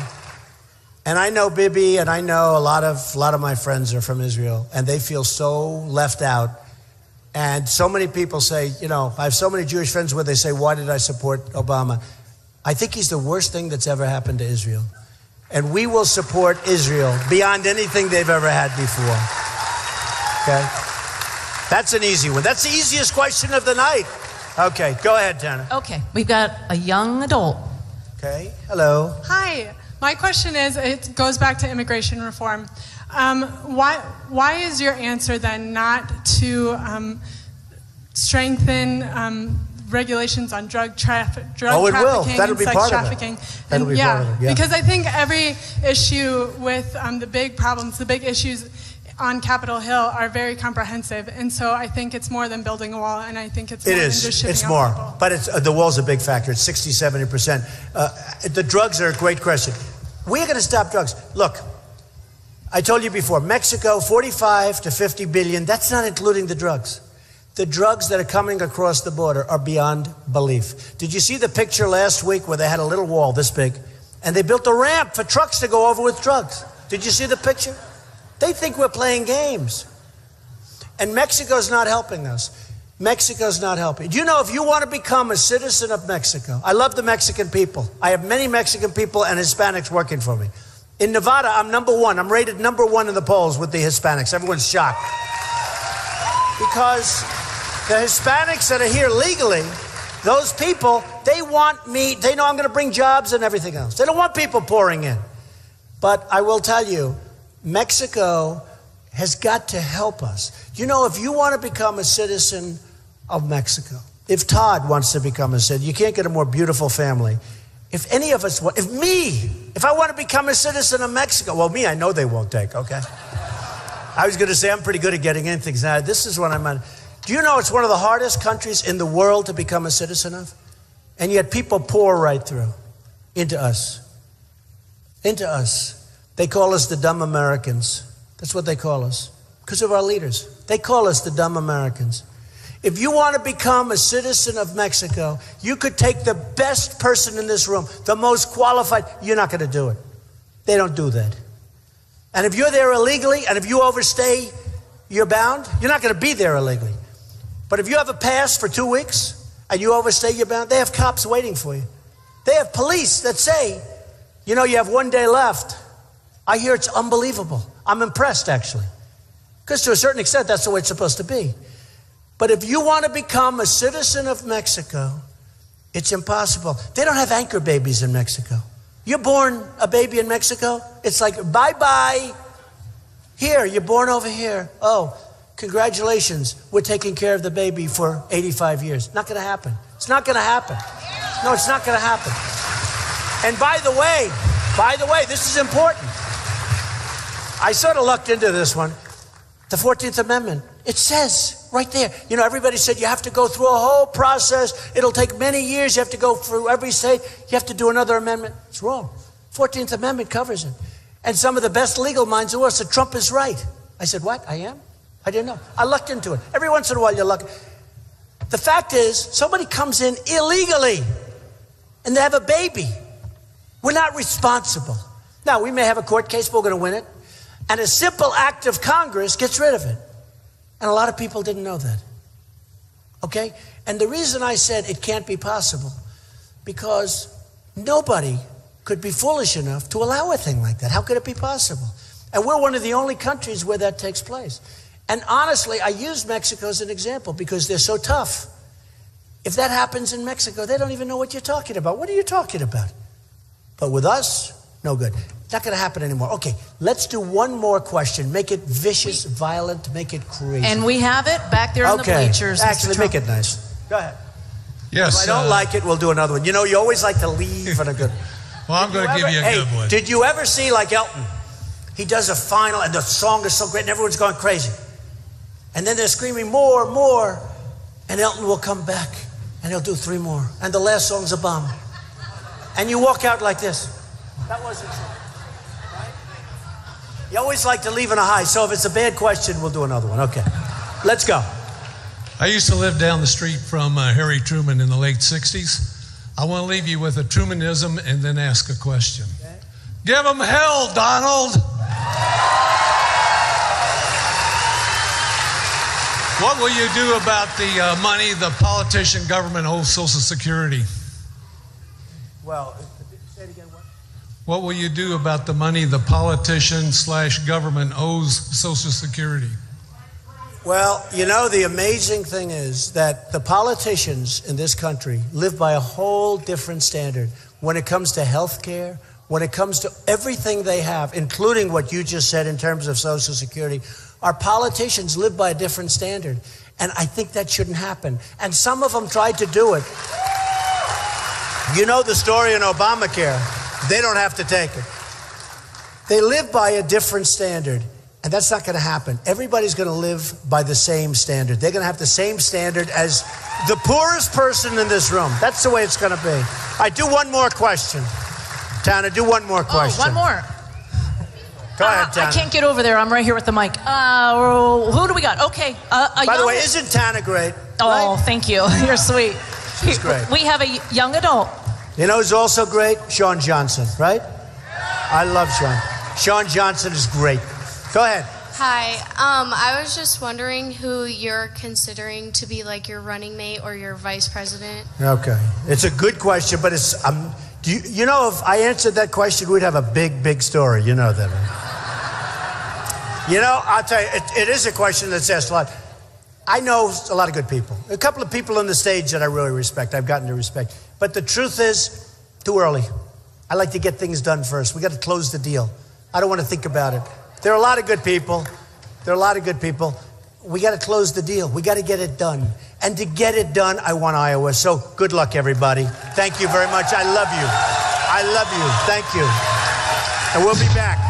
D: and I know Bibi, and I know a lot of my friends are from Israel, and they feel so left out. And so many people say, I have so many Jewish friends where they say, why did I support Obama? I think he's the worst thing that's ever happened to Israel. And we will support Israel beyond anything they've ever had before. Okay? That's an easy one. That's the easiest question of the night. Okay, go ahead, Tana.
M: Okay, we've got a young adult.
D: Okay, hello.
N: Hi, my question is, it goes back to immigration reform. Why is your answer then not to strengthen regulations on drug trafficking,
D: That'll be
N: sex
D: part
N: trafficking?
D: Of it. That'll be part of it. Yeah.
N: Because I think every issue with the big problems, the big issues on Capitol Hill are very comprehensive, and so I think it's more than building a wall, and I think it's more than just shipping
D: It's
N: out
D: more,
N: people.
D: but the wall's a big factor. It's 60, 70%. The drugs are a great question. We're going to stop drugs. Look, I told you before, Mexico, 45 to 50 billion. That's not including the drugs. The drugs that are coming across the border are beyond belief. Did you see the picture last week where they had a little wall this big, and they built a ramp for trucks to go over with drugs? Did you see the picture? They think we're playing games. And Mexico's not helping us. Mexico's not helping. Do you know, if you want to become a citizen of Mexico, I love the Mexican people. I have many Mexican people and Hispanics working for me. In Nevada, I'm number one. I'm rated number one in the polls with the Hispanics. Everyone's shocked. Because the Hispanics that are here legally, those people, they want me, they know I'm going to bring jobs and everything else. They don't want people pouring in. But I will tell you, Mexico has got to help us. You know, if you want to become a citizen of Mexico, if Todd wants to become a citizen, you can't get a more beautiful family. If any of us want, if I want to become a citizen of Mexico, well, me, I know they won't take, okay? I was going to say I'm pretty good at getting in things. Now, this is what I'm on. Do you know it's one of the hardest countries in the world to become a citizen of? And yet people pour right through into us. Into us. They call us the dumb Americans. That's what they call us. Because of our leaders. They call us the dumb Americans. If you want to become a citizen of Mexico, you could take the best person in this room, the most qualified. You're not going to do it. They don't do that. And if you're there illegally, and if you overstay, you're bound. You're not going to be there illegally. But if you have a pass for 2 weeks, and you overstay, you're bound. They have cops waiting for you. They have police that say, you know, you have 1 day left. I hear it's unbelievable. I'm impressed, actually. Because to a certain extent, that's the way it's supposed to be. But if you want to become a citizen of Mexico, it's impossible. They don't have anchor babies in Mexico. You're born a baby in Mexico, it's like, bye-bye. Here, you're born over here. Oh, congratulations. We're taking care of the baby for 85 years. Not going to happen. It's not going to happen. No, it's not going to happen. And by the way, this is important. I sort of looked into this one. The 14th Amendment. It says right there. You know, everybody said you have to go through a whole process. It'll take many years. You have to go through every state. You have to do another amendment. It's wrong. 14th Amendment covers it. And some of the best legal minds in the world said Trump is right. I said, what? I am? I didn't know. I looked into it. Every once in a while you look. The fact is, somebody comes in illegally and they have a baby. We're not responsible. Now, we may have a court case, but we're going to win it. And a simple act of Congress gets rid of it. And a lot of people didn't know that. Okay? And the reason I said it can't be possible, because nobody could be foolish enough to allow a thing like that. How could it be possible? And we're one of the only countries where that takes place. And honestly, I use Mexico as an example because they're so tough. If that happens in Mexico, they don't even know what you're talking about. What are you talking about? But with us, no good. Not going to happen anymore. Okay, let's do one more question. Make it vicious, violent, make it crazy.
M: And we have it back there in the bleachers.
D: Actually, make it nice. Go ahead.
O: Yes.
D: If I don't like it, we'll do another one. You know, you always like to leave on a good one.
O: Well, I'm going to give you a good one.
D: Did you ever see, like Elton? He does a final, and the song is so great, and everyone's going crazy. And then they're screaming, more, more. And Elton will come back, and he'll do 3 more. And the last song's a bomb. And you walk out like this. That wasn't true. Right? You always like to leave on a high, so if it's a bad question, we'll do another one. Okay. Let's go.
O: I used to live down the street from Harry Truman in the late 60s. I want to leave you with a Trumanism and then ask a question. Okay. Give them hell, Donald! What will you do about the money the politician government owes Social Security?
D: Well, say it again, what?
O: What will you do about the money the politician/government owes Social Security?
D: Well, you know, the amazing thing is that the politicians in this country live by a whole different standard when it comes to health care, when it comes to everything they have, including what you just said in terms of Social Security. Our politicians live by a different standard, and I think that shouldn't happen. And some of them tried to do it. You know the story in Obamacare. They don't have to take it. They live by a different standard. And that's not going to happen. Everybody's going to live by the same standard. They're going to have the same standard as the poorest person in this room. That's the way it's going to be. I do one more question. Tana, do one more question.
B: Oh, one more.
D: Go ahead, Tana.
B: I can't get over there. I'm right here with the mic. Who do we got? Okay.
D: By the way, isn't Tana great?
B: Oh, right? Thank you. You're sweet.
D: She's great.
B: We have a young adult.
D: You know who's also great? Sean Johnson, right? I love Sean. Sean Johnson is great. Go ahead.
P: Hi. I was just wondering who you're considering to be like your running mate or your vice president.
D: Okay. It's a good question, but it's, you know, if I answered that question, we'd have a big, big story. You know that. Right? You know, I'll tell you, it is a question that's asked a lot. I know a lot of good people. A couple of people on the stage that I really respect, I've gotten to respect. But the truth is, too early. I like to get things done first. We got to close the deal. I don't want to think about it. There are a lot of good people. We got to close the deal. We got to get it done. And to get it done, I want Iowa. So good luck, everybody. Thank you very much. I love you. I love you. Thank you. And we'll be back.